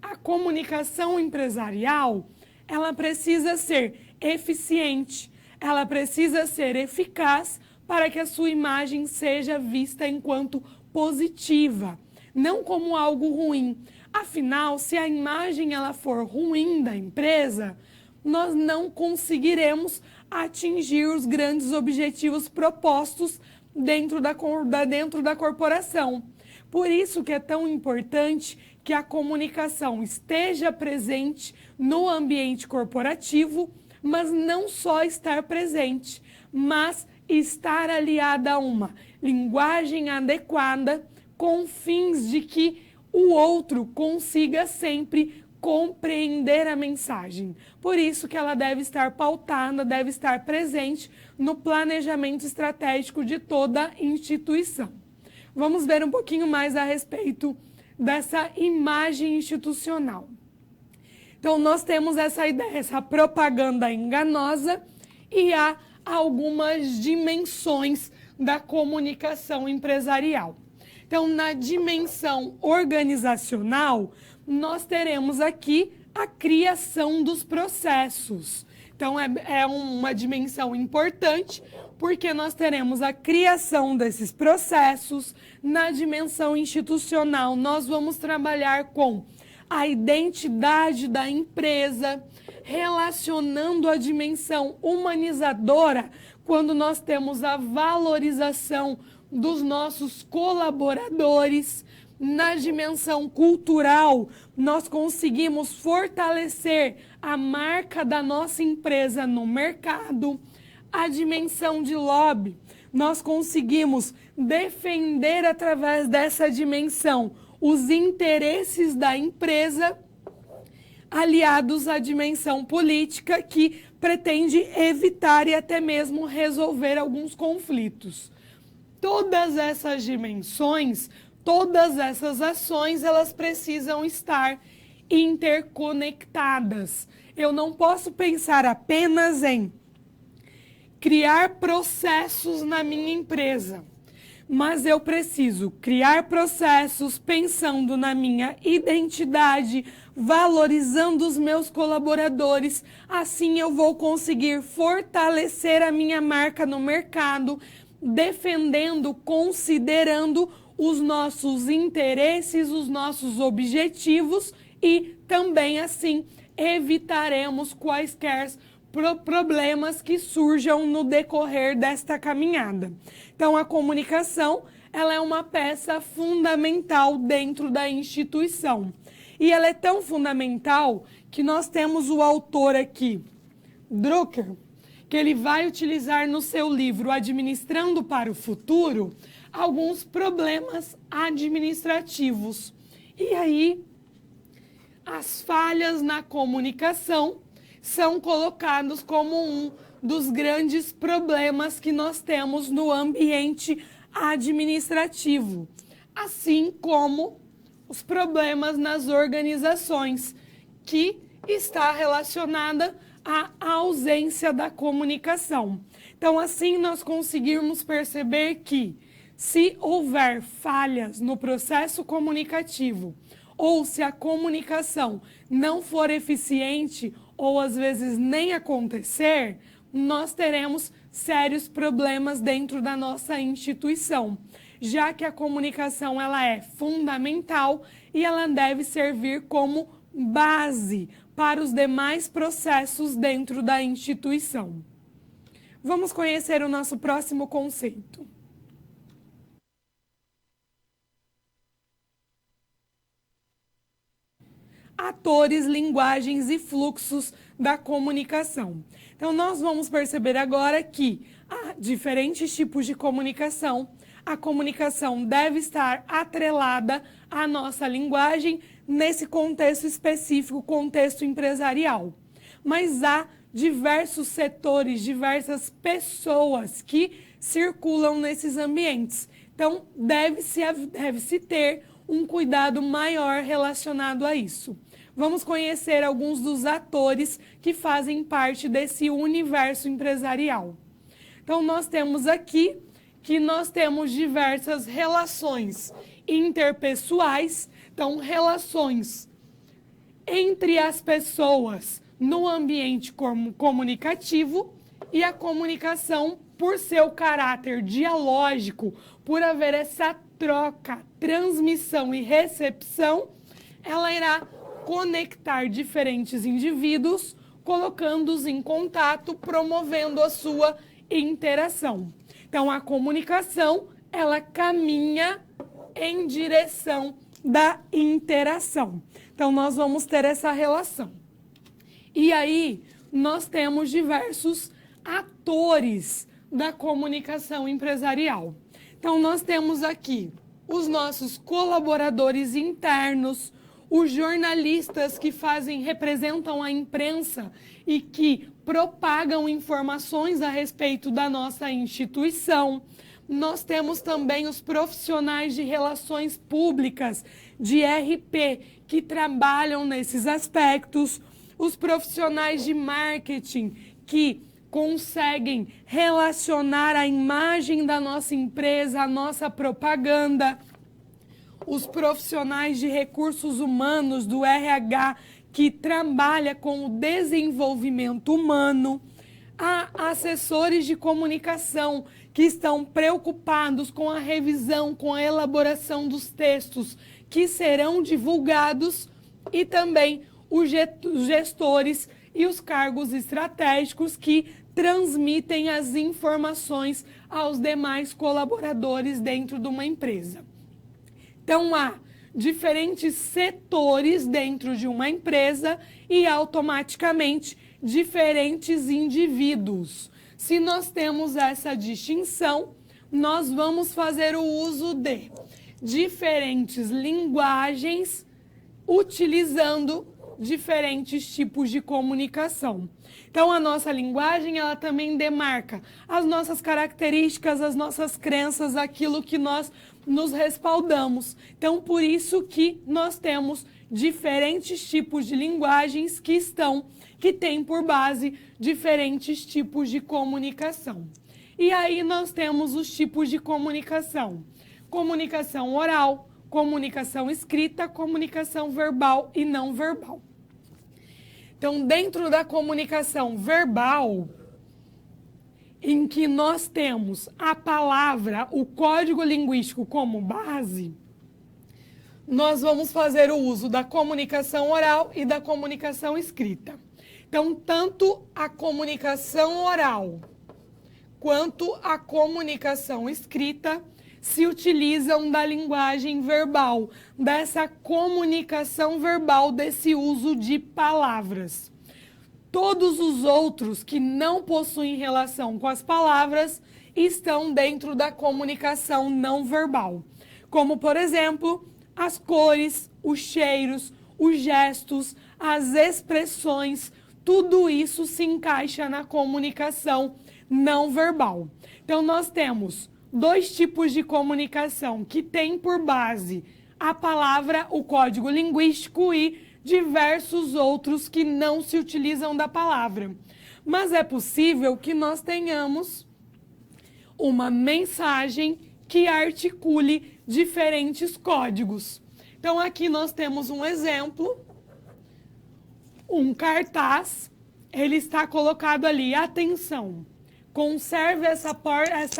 S1: a comunicação empresarial, ela precisa ser eficiente, ela precisa ser eficaz para que a sua imagem seja vista enquanto positiva, não como algo ruim. Afinal, se a imagem ela for ruim da empresa, nós não conseguiremos atingir os grandes objetivos propostos dentro da corporação. Por isso que é tão importante que a comunicação esteja presente no ambiente corporativo, mas não só estar presente, mas estar aliada a uma linguagem adequada com fins de que o outro consiga sempre compreender a mensagem. Por isso que ela deve estar pautada, deve estar presente no planejamento estratégico de toda instituição. Vamos ver um pouquinho mais a respeito dessa imagem institucional. Então, nós temos essa ideia, essa propaganda enganosa e há algumas dimensões da comunicação empresarial. Então, na dimensão organizacional, nós teremos aqui a criação dos processos. Então, é uma dimensão importante, porque nós teremos a criação desses processos. Na dimensão institucional, nós vamos trabalhar com a identidade da empresa, relacionando a dimensão humanizadora, quando nós temos a valorização dos nossos colaboradores. Na dimensão cultural, nós conseguimos fortalecer a marca da nossa empresa no mercado. A dimensão de lobby, nós conseguimos defender através dessa dimensão os interesses da empresa, aliados à dimensão política, que pretende evitar e até mesmo resolver alguns conflitos. Todas essas dimensões, todas essas ações, elas precisam estar interconectadas. Eu não posso pensar apenas em criar processos na minha empresa, mas eu preciso criar processos pensando na minha identidade, valorizando os meus colaboradores. Assim eu vou conseguir fortalecer a minha marca no mercado, defendendo, considerando os nossos interesses, os nossos objetivos e também assim evitaremos quaisquer problemas que surjam no decorrer desta caminhada. Então, a comunicação, ela é uma peça fundamental dentro da instituição. E ela é tão fundamental que nós temos o autor aqui, Drucker, que ele vai utilizar no seu livro Administrando para o Futuro alguns problemas administrativos. E aí, as falhas na comunicação são colocados como um dos grandes problemas que nós temos no ambiente administrativo, assim como os problemas nas organizações, que está relacionada à ausência da comunicação. Então, assim nós conseguirmos perceber que, se houver falhas no processo comunicativo, ou se a comunicação não for eficiente, ou às vezes nem acontecer, nós teremos sérios problemas dentro da nossa instituição, já que a comunicação ela é fundamental e ela deve servir como base para os demais processos dentro da instituição. Vamos conhecer o nosso próximo conceito. Atores, linguagens e fluxos da comunicação. Então, nós vamos perceber agora que há diferentes tipos de comunicação. A comunicação deve estar atrelada à nossa linguagem, nesse contexto específico, contexto empresarial. Mas há diversos setores, diversas pessoas que circulam nesses ambientes. Então, deve-se ter um cuidado maior relacionado a isso. Vamos conhecer alguns dos atores que fazem parte desse universo empresarial. Então, nós temos aqui que nós temos diversas relações interpessoais, então, relações entre as pessoas no ambiente comunicativo, e a comunicação, por seu caráter dialógico, por haver essa troca, transmissão e recepção, ela irá conectar diferentes indivíduos, colocando-os em contato, promovendo a sua interação. Então, a comunicação, ela caminha em direção da interação. Então, nós vamos ter essa relação. E aí, nós temos diversos atores da comunicação empresarial. Então, nós temos aqui os nossos colaboradores internos, os jornalistas que representam a imprensa e que propagam informações a respeito da nossa instituição. Nós temos também os profissionais de relações públicas, de RP, que trabalham nesses aspectos, os profissionais de marketing, que conseguem relacionar a imagem da nossa empresa, a nossa propaganda, os profissionais de recursos humanos, do RH, que trabalha com o desenvolvimento humano, há assessores de comunicação que estão preocupados com a revisão, com a elaboração dos textos que serão divulgados, e também os gestores e os cargos estratégicos que transmitem as informações aos demais colaboradores dentro de uma empresa. Então, há diferentes setores dentro de uma empresa e, automaticamente, diferentes indivíduos. Se nós temos essa distinção, nós vamos fazer o uso de diferentes linguagens, utilizando diferentes tipos de comunicação. Então, a nossa linguagem, ela também demarca as nossas características, as nossas crenças, aquilo que nós nos respaldamos. Então, por isso que nós temos diferentes tipos de linguagens que têm por base diferentes tipos de comunicação. E aí nós temos os tipos de comunicação: comunicação oral, comunicação escrita, comunicação verbal e não verbal. Então, dentro da comunicação verbal, em que nós temos a palavra, o código linguístico como base, nós vamos fazer o uso da comunicação oral e da comunicação escrita. Então, tanto a comunicação oral quanto a comunicação escrita se utilizam da linguagem verbal, dessa comunicação verbal, desse uso de palavras. Todos os outros que não possuem relação com as palavras estão dentro da comunicação não verbal, como, por exemplo, as cores, os cheiros, os gestos, as expressões, tudo isso se encaixa na comunicação não verbal. Então, nós temos dois tipos de comunicação que têm por base a palavra, o código linguístico, e diversos outros que não se utilizam da palavra. Mas é possível que nós tenhamos uma mensagem que articule diferentes códigos. Então, aqui nós temos um exemplo, um cartaz, ele está colocado ali: atenção, conserve essa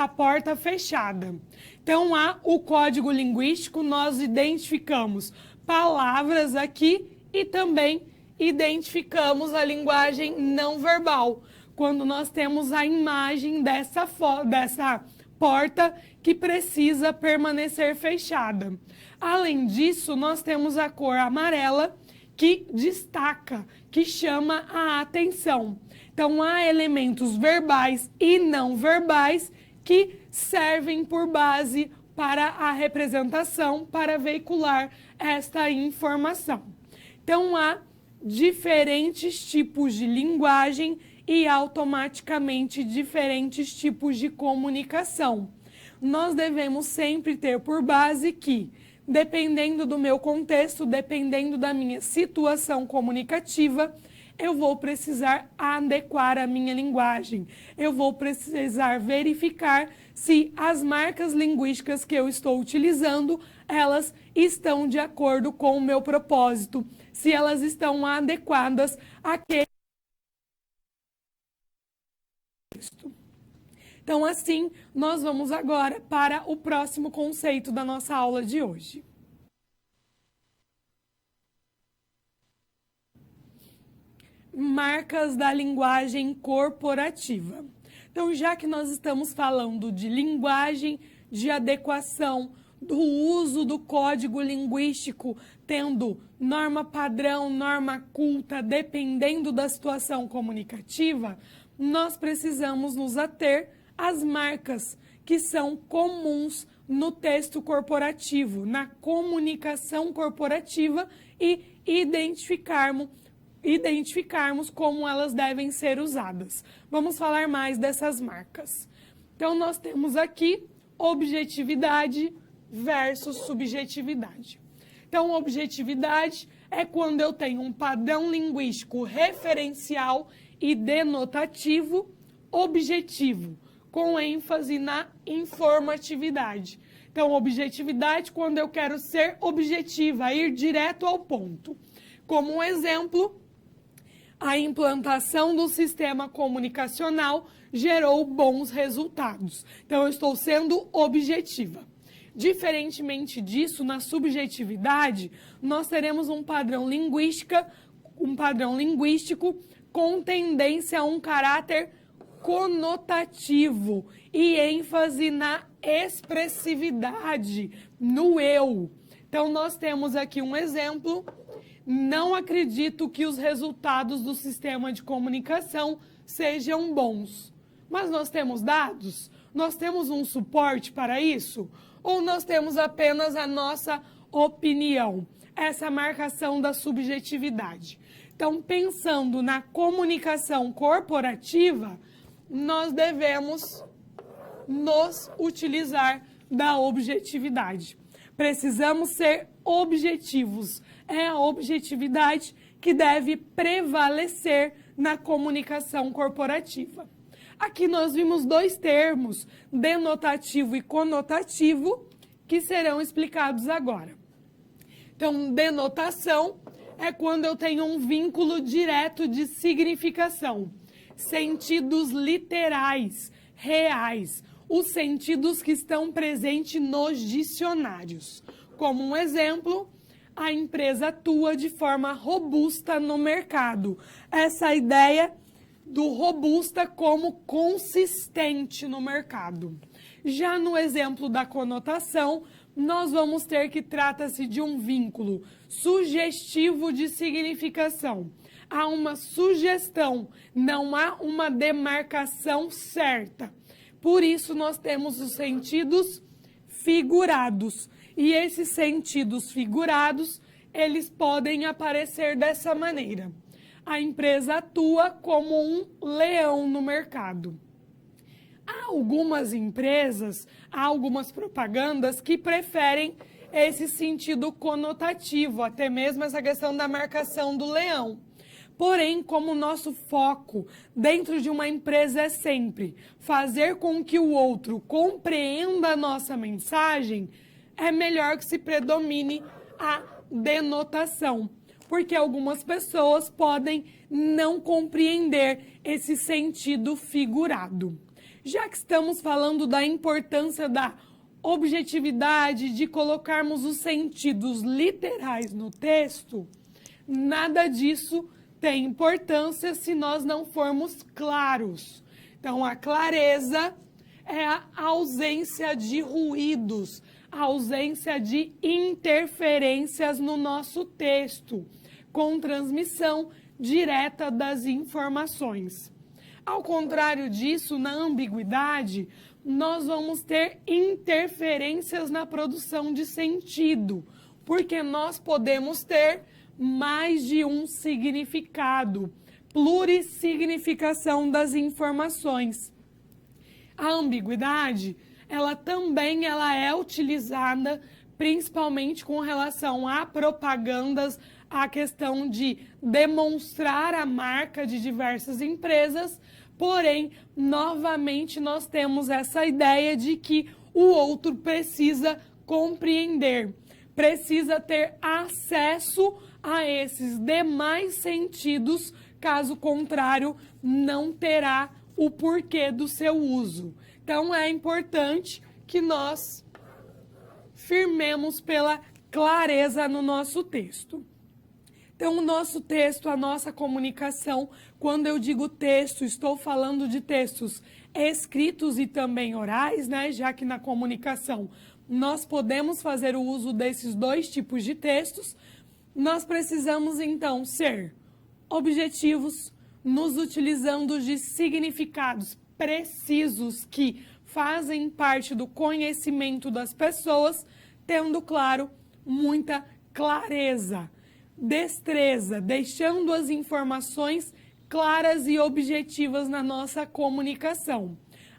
S1: porta fechada. Então, há o código linguístico, nós identificamos palavras aqui e também identificamos a linguagem não verbal, quando nós temos a imagem dessa porta que precisa permanecer fechada. Além disso, nós temos a cor amarela, que destaca, que chama a atenção. Então, há elementos verbais e não verbais que servem por base para a representação, para veicular esta informação. Então, há diferentes tipos de linguagem e automaticamente diferentes tipos de comunicação. Nós devemos sempre ter por base que, dependendo do meu contexto, dependendo da minha situação comunicativa, eu vou precisar adequar a minha linguagem. Eu vou precisar verificar se as marcas linguísticas que eu estou utilizando, elas estão de acordo com o meu propósito, se elas estão adequadas àquele contexto. Então, assim, nós vamos agora para o próximo conceito da nossa aula de hoje. Marcas da linguagem corporativa. Então, já que nós estamos falando de linguagem, de adequação, do uso do código linguístico, tendo norma padrão, norma culta, dependendo da situação comunicativa, nós precisamos nos ater às marcas que são comuns no texto corporativo, na comunicação corporativa e identificarmos como elas devem ser usadas. Vamos falar mais dessas marcas. Então, nós temos aqui objetividade versus subjetividade. Então, objetividade é quando eu tenho um padrão linguístico referencial e denotativo objetivo, com ênfase na informatividade. Então, objetividade quando eu quero ser objetiva, ir direto ao ponto. Como um exemplo, a implantação do sistema comunicacional gerou bons resultados. Então, eu estou sendo objetiva. Diferentemente disso, na subjetividade, nós teremos um padrão linguístico com tendência a um caráter conotativo e ênfase na expressividade, no eu. Então, nós temos aqui um exemplo. Não acredito que os resultados do sistema de comunicação sejam bons. Mas nós temos dados? Nós temos um suporte para isso? Ou nós temos apenas a nossa opinião? Essa marcação da subjetividade. Então, pensando na comunicação corporativa, nós devemos nos utilizar da objetividade. Precisamos ser objetivos. É a objetividade que deve prevalecer na comunicação corporativa. Aqui nós vimos dois termos, denotativo e conotativo, que serão explicados agora. Então, denotação é quando eu tenho um vínculo direto de significação, sentidos literais, reais, os sentidos que estão presentes nos dicionários. Como um exemplo, a empresa atua de forma robusta no mercado. Essa ideia do robusta como consistente no mercado. Já no exemplo da conotação, nós vamos ter que trata-se de um vínculo sugestivo de significação. Há uma sugestão, não há uma demarcação certa. Por isso, nós temos os sentidos figurados. E esses sentidos figurados, eles podem aparecer dessa maneira. A empresa atua como um leão no mercado. Há algumas empresas, há algumas propagandas que preferem esse sentido conotativo, até mesmo essa questão da marcação do leão. Porém, como o nosso foco dentro de uma empresa é sempre fazer com que o outro compreenda a nossa mensagem, é melhor que se predomine a denotação, porque algumas pessoas podem não compreender esse sentido figurado. Já que estamos falando da importância da objetividade, de colocarmos os sentidos literais no texto, nada disso tem importância se nós não formos claros. Então, a clareza é a ausência de ruídos, a ausência de interferências no nosso texto, com transmissão direta das informações. Ao contrário disso, na ambiguidade, nós vamos ter interferências na produção de sentido, porque nós podemos ter mais de um significado, plurissignificação das informações. A ambiguidade, ela também é utilizada principalmente com relação a propagandas, a questão de demonstrar a marca de diversas empresas, porém, novamente, nós temos essa ideia de que o outro precisa compreender, precisa ter acesso a esses demais sentidos, caso contrário, não terá o porquê do seu uso. Então, é importante que nós firmemos pela clareza no nosso texto. Então, o nosso texto, a nossa comunicação, quando eu digo texto, estou falando de textos escritos e também orais, né? Já que na comunicação nós podemos fazer o uso desses dois tipos de textos, nós precisamos, então, ser objetivos, nos utilizando de significados precisos que fazem parte do conhecimento das pessoas, tendo, claro, muita clareza, destreza, deixando as informações claras e objetivas na nossa comunicação.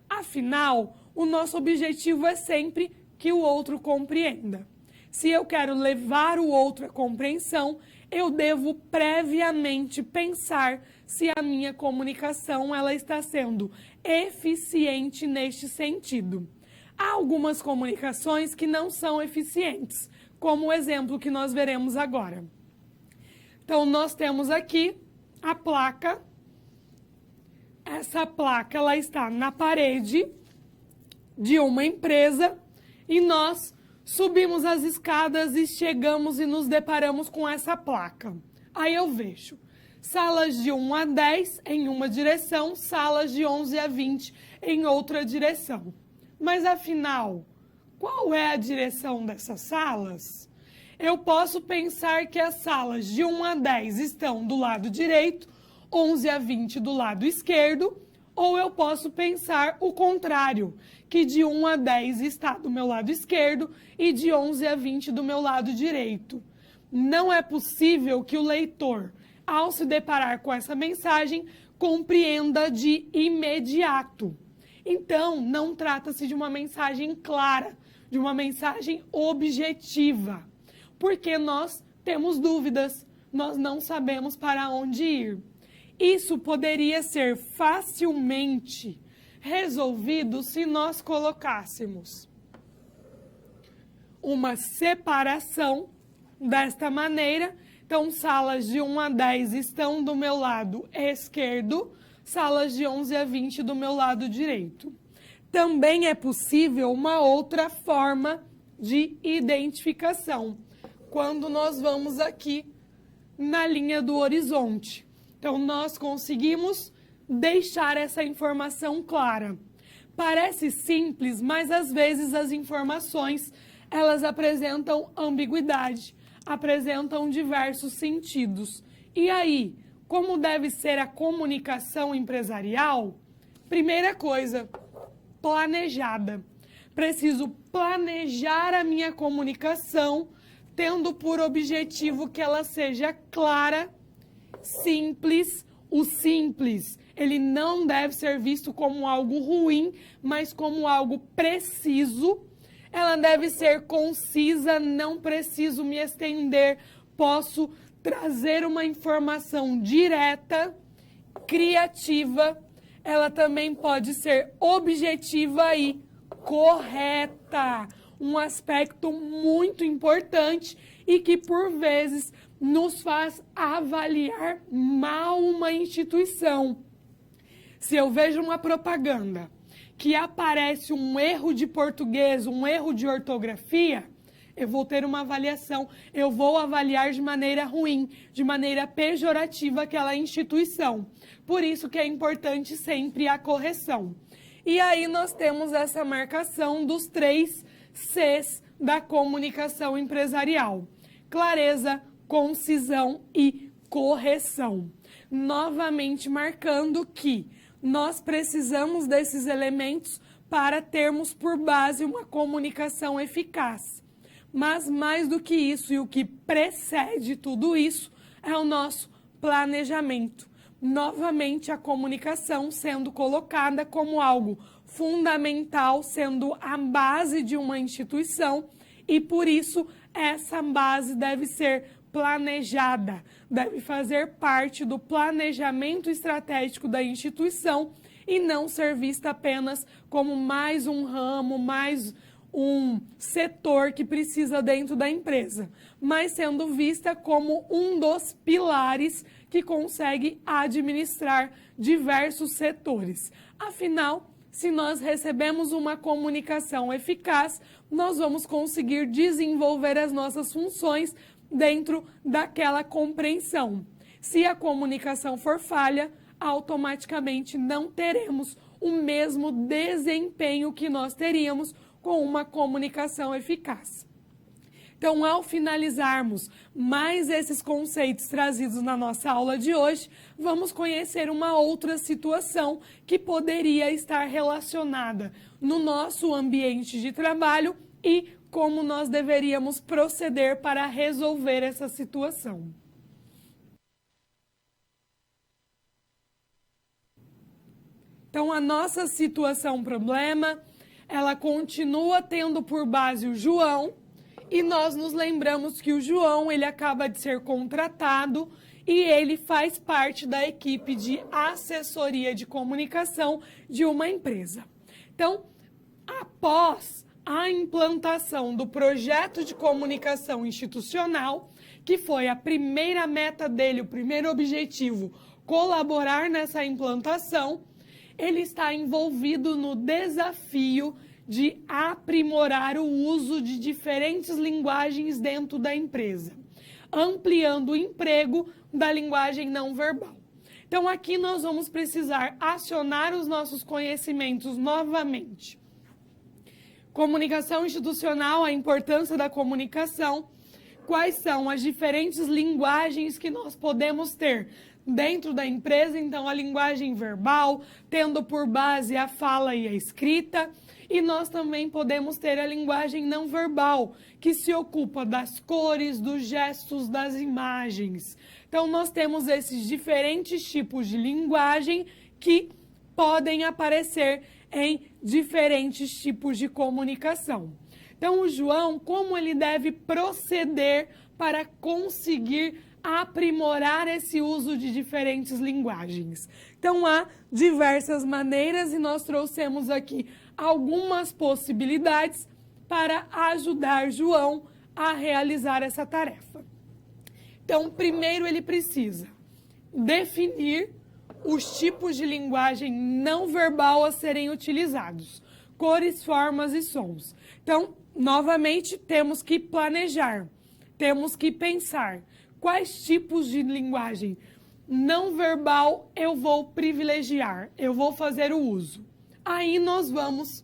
S1: Afinal, o nosso objetivo é sempre que o outro compreenda. Se eu quero levar o outro à compreensão, eu devo previamente pensar se a minha comunicação ela está sendo eficiente neste sentido. Há algumas comunicações que não são eficientes, como o exemplo que nós veremos agora. Então, nós temos aqui a placa. Essa placa ela está na parede de uma empresa e nós subimos as escadas e chegamos e nos deparamos com essa placa. Aí eu vejo salas de 1 a 10 em uma direção, salas de 11 a 20 em outra direção. Mas afinal, qual é a direção dessas salas? Eu posso pensar que as salas de 1 a 10 estão do lado direito, 11 a 20 do lado esquerdo, ou eu posso pensar o contrário, que de 1 a 10 está do meu lado esquerdo e de 11 a 20 do meu lado direito. Não é possível que o leitor, ao se deparar com essa mensagem, compreenda de imediato. Então, não trata-se de uma mensagem clara, de uma mensagem objetiva, porque nós temos dúvidas, nós não sabemos para onde ir. Isso poderia ser facilmente resolvido se nós colocássemos uma separação desta maneira. Então, salas de 1 a 10 estão do meu lado esquerdo, salas de 11 a 20 do meu lado direito. Também é possível uma outra forma de identificação, quando nós vamos aqui na linha do horizonte. Então, nós conseguimos deixar essa informação clara. Parece simples, mas às vezes as informações, elas apresentam ambiguidade, apresentam diversos sentidos. E aí, como deve ser a comunicação empresarial? Primeira coisa, planejada. Preciso planejar a minha comunicação, tendo por objetivo que ela seja clara, simples. O simples, ele não deve ser visto como algo ruim, mas como algo preciso. Ela deve ser concisa, não preciso me estender, posso trazer uma informação direta, criativa. Ela também pode ser objetiva e correta. Um aspecto muito importante e que, por vezes, nos faz avaliar mal uma instituição. Se eu vejo uma propaganda que aparece um erro de português, um erro de ortografia, eu vou ter uma avaliação, eu vou avaliar de maneira ruim, de maneira pejorativa aquela instituição. Por isso que é importante sempre a correção. E aí nós temos essa marcação dos 3 Cs da comunicação empresarial: clareza, concisão e correção. Novamente marcando que nós precisamos desses elementos para termos por base uma comunicação eficaz. Mas mais do que isso, e o que precede tudo isso, é o nosso planejamento. Novamente, a comunicação sendo colocada como algo fundamental, sendo a base de uma instituição, e por isso essa base deve ser planejada, deve fazer parte do planejamento estratégico da instituição e não ser vista apenas como mais um ramo, mais um setor que precisa dentro da empresa, mas sendo vista como um dos pilares que consegue administrar diversos setores. Afinal, se nós recebemos uma comunicação eficaz, nós vamos conseguir desenvolver as nossas funções dentro daquela compreensão. Se a comunicação for falha, automaticamente não teremos o mesmo desempenho que nós teríamos com uma comunicação eficaz. Então, ao finalizarmos mais esses conceitos trazidos na nossa aula de hoje, vamos conhecer uma outra situação que poderia estar relacionada no nosso ambiente de trabalho e como nós deveríamos proceder para resolver essa situação. Então, a nossa situação problema, ela continua tendo por base o João, e nós nos lembramos que o João, ele acaba de ser contratado e ele faz parte da equipe de assessoria de comunicação de uma empresa. Então, após a implantação do projeto de comunicação institucional, que foi a primeira meta dele, o primeiro objetivo, colaborar nessa implantação, ele está envolvido no desafio de aprimorar o uso de diferentes linguagens dentro da empresa, ampliando o emprego da linguagem não verbal. Então, aqui nós vamos precisar acionar os nossos conhecimentos novamente. Comunicação institucional, a importância da comunicação, quais são as diferentes linguagens que nós podemos ter dentro da empresa, então a linguagem verbal, tendo por base a fala e a escrita, e nós também podemos ter a linguagem não verbal, que se ocupa das cores, dos gestos, das imagens. Então nós temos esses diferentes tipos de linguagem que podem aparecer em diferentes tipos de comunicação. Então o João, como ele deve proceder para conseguir aprimorar esse uso de diferentes linguagens? Então há diversas maneiras e nós trouxemos aqui algumas possibilidades para ajudar João a realizar essa tarefa. Então, primeiro ele precisa definir os tipos de linguagem não verbal a serem utilizados, cores, formas e sons. Então, novamente, temos que planejar, temos que pensar quais tipos de linguagem não verbal eu vou privilegiar, eu vou fazer o uso. Aí nós vamos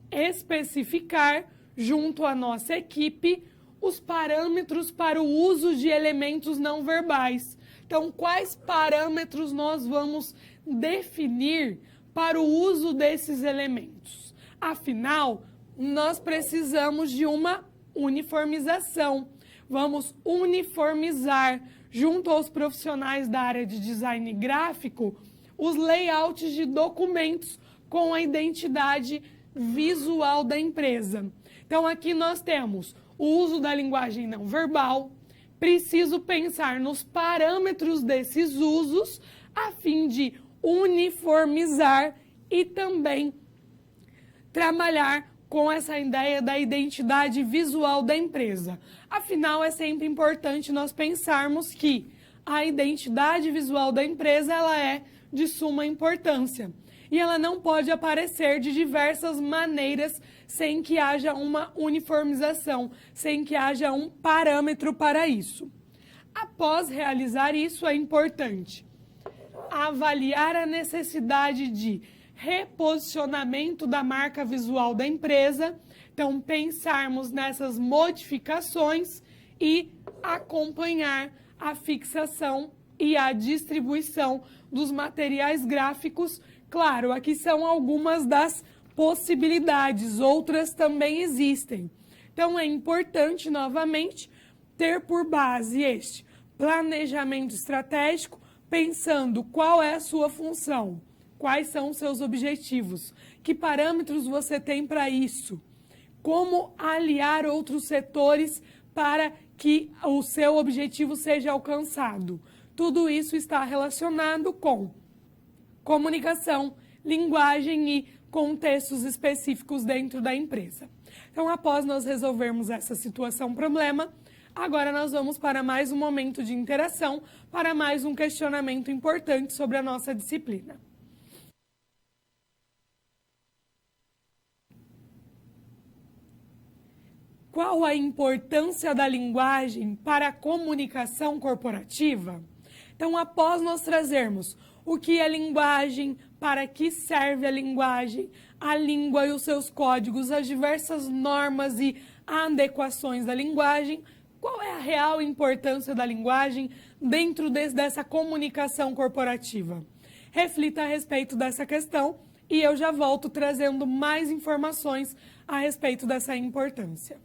S1: especificar, junto à nossa equipe, os parâmetros para o uso de elementos não verbais. Então, quais parâmetros nós vamos definir para o uso desses elementos? Afinal, nós precisamos de uma uniformização. Vamos uniformizar, junto aos profissionais da área de design gráfico, os layouts de documentos com a identidade visual da empresa. Então, aqui nós temos o uso da linguagem não verbal. Preciso pensar nos parâmetros desses usos a fim de uniformizar e também trabalhar com essa ideia da identidade visual da empresa. Afinal, é sempre importante nós pensarmos que a identidade visual da empresa ela é de suma importância. E ela não pode aparecer de diversas maneiras sem que haja uma uniformização, sem que haja um parâmetro para isso. Após realizar isso, é importante avaliar a necessidade de reposicionamento da marca visual da empresa. Então, pensarmos nessas modificações e acompanhar a fixação e a distribuição dos materiais gráficos. Claro, aqui são algumas das possibilidades, outras também existem. Então, é importante, novamente, ter por base este planejamento estratégico, pensando qual é a sua função, quais são os seus objetivos, que parâmetros você tem para isso, como aliar outros setores para que o seu objetivo seja alcançado. Tudo isso está relacionado com comunicação, linguagem e contextos específicos dentro da empresa. Então, após nós resolvermos essa situação-problema, agora nós vamos para mais um momento de interação, para mais um questionamento importante sobre a nossa disciplina. Qual a importância da linguagem para a comunicação corporativa? Então, após nós trazermos o que é linguagem, para que serve a linguagem, a língua e os seus códigos, as diversas normas e adequações da linguagem, qual é a real importância da linguagem dentro dessa comunicação corporativa? Reflita a respeito dessa questão e eu já volto trazendo mais informações a respeito dessa importância.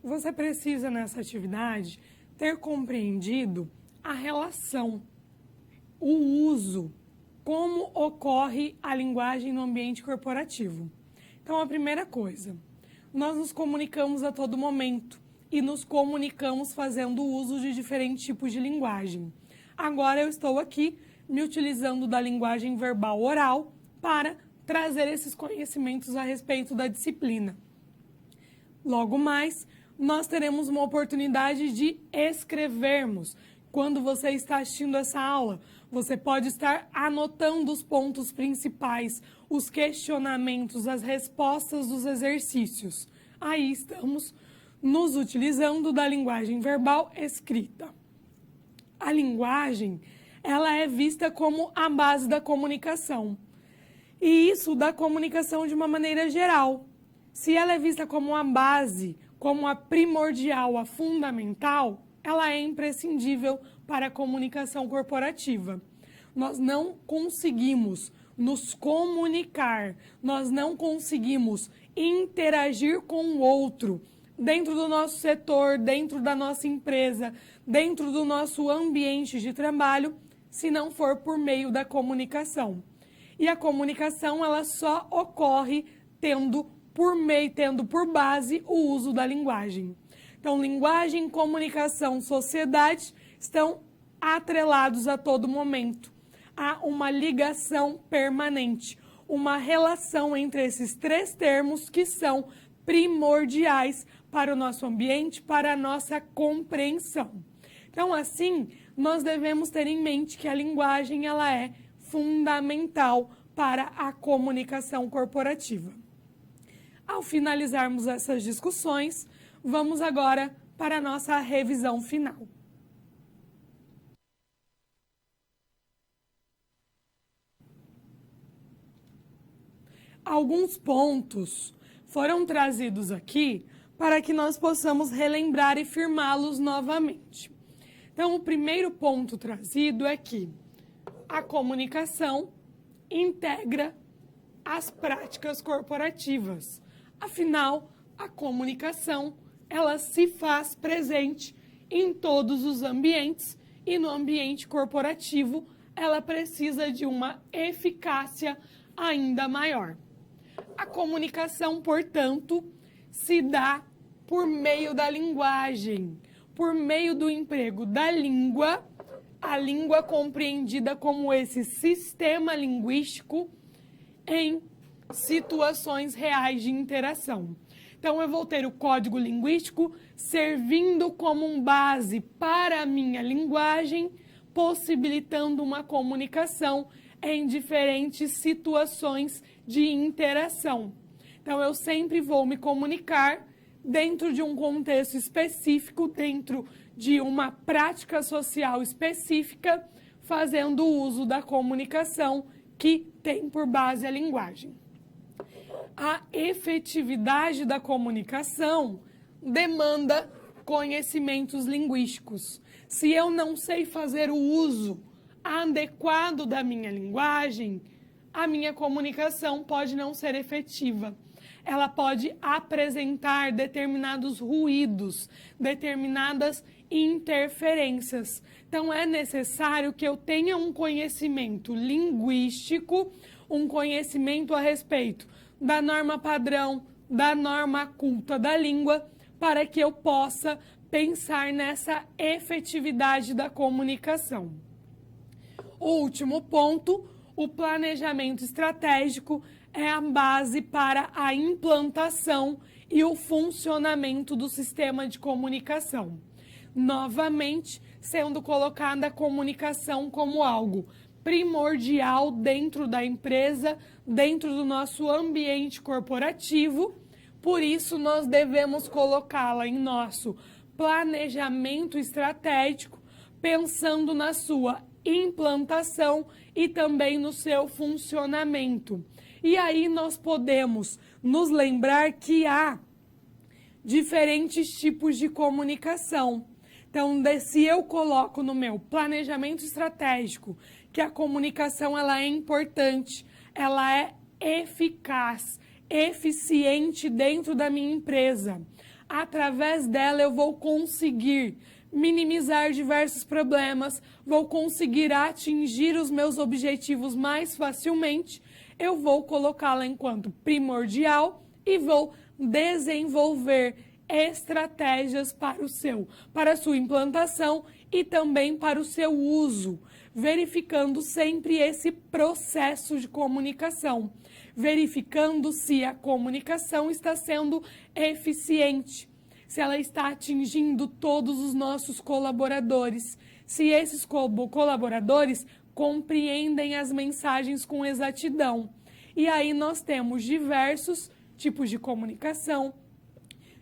S1: Você precisa, nessa atividade, ter compreendido a relação, o uso, como ocorre a linguagem no ambiente corporativo. Então, a primeira coisa, nós nos comunicamos a todo momento e nos comunicamos fazendo uso de diferentes tipos de linguagem. Agora, eu estou aqui me utilizando da linguagem verbal oral para trazer esses conhecimentos a respeito da disciplina. Logo mais, nós teremos uma oportunidade de escrevermos. Quando você está assistindo essa aula, você pode estar anotando os pontos principais, os questionamentos, as respostas dos exercícios. Aí estamos nos utilizando da linguagem verbal escrita. A linguagem, ela é vista como a base da comunicação. E isso da comunicação de uma maneira geral. Se ela é vista como a base, como a primordial, a fundamental, ela é imprescindível para a comunicação corporativa. Nós não conseguimos nos comunicar, nós não conseguimos interagir com o outro dentro do nosso setor, dentro da nossa empresa, dentro do nosso ambiente de trabalho, se não for por meio da comunicação. E a comunicação, ela só ocorre tendo por base o uso da linguagem. Então, linguagem, comunicação, sociedade estão atrelados a todo momento. Há uma ligação permanente, uma relação entre esses três termos que são primordiais para o nosso ambiente, para a nossa compreensão. Então, assim, nós devemos ter em mente que a linguagem ela é fundamental para a comunicação corporativa. Ao finalizarmos essas discussões, vamos agora para a nossa revisão final. Alguns pontos foram trazidos aqui para que nós possamos relembrar e firmá-los novamente. Então, o primeiro ponto trazido é que a comunicação, integra as práticas corporativas. Afinal, a comunicação, ela se faz presente em todos os ambientes e no ambiente corporativo ela precisa de uma eficácia ainda maior. A comunicação, portanto, se dá por meio da linguagem, por meio do emprego da língua, a língua compreendida como esse sistema linguístico em situações reais de interação. Então, eu vou ter o código linguístico servindo como um base para a minha linguagem, possibilitando uma comunicação em diferentes situações de interação. Então, eu sempre vou me comunicar dentro de um contexto específico, dentro de uma prática social específica, fazendo uso da comunicação que tem por base a linguagem. A efetividade da comunicação demanda conhecimentos linguísticos. Se eu não sei fazer o uso adequado da minha linguagem, a minha comunicação pode não ser efetiva. Ela pode apresentar determinados ruídos, determinadas interferências. Então, é necessário que eu tenha um conhecimento linguístico, um conhecimento a respeito da norma padrão, da norma culta da língua, para que eu possa pensar nessa efetividade da comunicação. O último ponto, o planejamento estratégico é a base para a implantação e o funcionamento do sistema de comunicação. Novamente, sendo colocada a comunicação como algo primordial dentro da empresa, dentro do nosso ambiente corporativo. Por isso, nós devemos colocá-la em nosso planejamento estratégico, pensando na sua implantação e também no seu funcionamento. E aí nós podemos nos lembrar que há diferentes tipos de comunicação. Então, se eu coloco no meu planejamento estratégico que a comunicação ela é importante, ela é eficaz, eficiente dentro da minha empresa. Através dela eu vou conseguir minimizar diversos problemas, vou conseguir atingir os meus objetivos mais facilmente, eu vou colocá-la enquanto primordial e vou desenvolver estratégias para a sua implantação e também para o seu uso, verificando sempre esse processo de comunicação, verificando se a comunicação está sendo eficiente, se ela está atingindo todos os nossos colaboradores, se esses colaboradores compreendem as mensagens com exatidão. E aí nós temos diversos tipos de comunicação,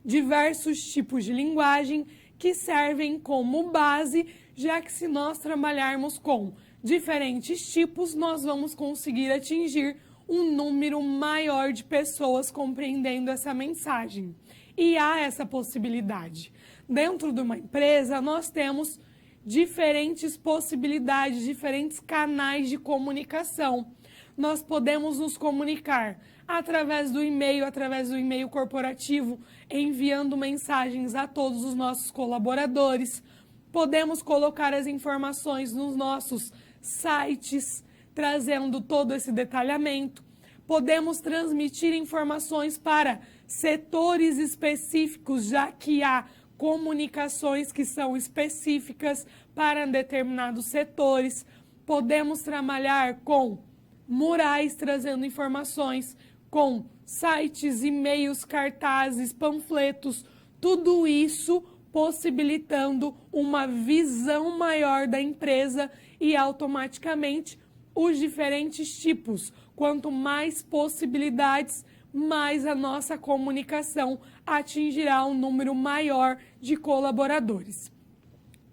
S1: diversos tipos de linguagem que servem como base, já que se nós trabalharmos com diferentes tipos, nós vamos conseguir atingir um número maior de pessoas compreendendo essa mensagem. E há essa possibilidade. Dentro de uma empresa, nós temos diferentes possibilidades, diferentes canais de comunicação. Nós podemos nos comunicar através do e-mail corporativo, enviando mensagens a todos os nossos colaboradores. Podemos colocar as informações nos nossos sites, trazendo todo esse detalhamento. Podemos transmitir informações para setores específicos, já que há comunicações que são específicas para determinados setores. Podemos trabalhar com murais, trazendo informações, com sites, e-mails, cartazes, panfletos, tudo isso possibilitando uma visão maior da empresa e automaticamente os diferentes tipos. Quanto mais possibilidades, mais a nossa comunicação atingirá um número maior de colaboradores.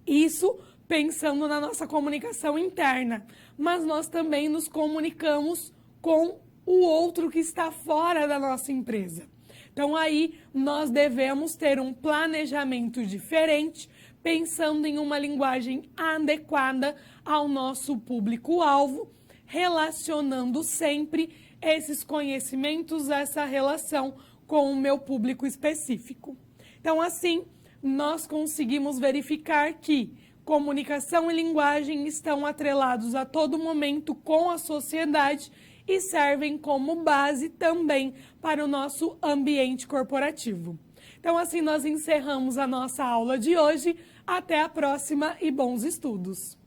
S1: Isso pensando na nossa comunicação interna, mas nós também nos comunicamos com o outro que está fora da nossa empresa. Então aí nós devemos ter um planejamento diferente, pensando em uma linguagem adequada ao nosso público-alvo, relacionando sempre esses conhecimentos, essa relação com o meu público específico. Então, assim, nós conseguimos verificar que comunicação e linguagem estão atrelados a todo momento com a sociedade e servem como base também para o nosso ambiente corporativo. Então, assim, nós encerramos a nossa aula de hoje. Até a próxima e bons estudos!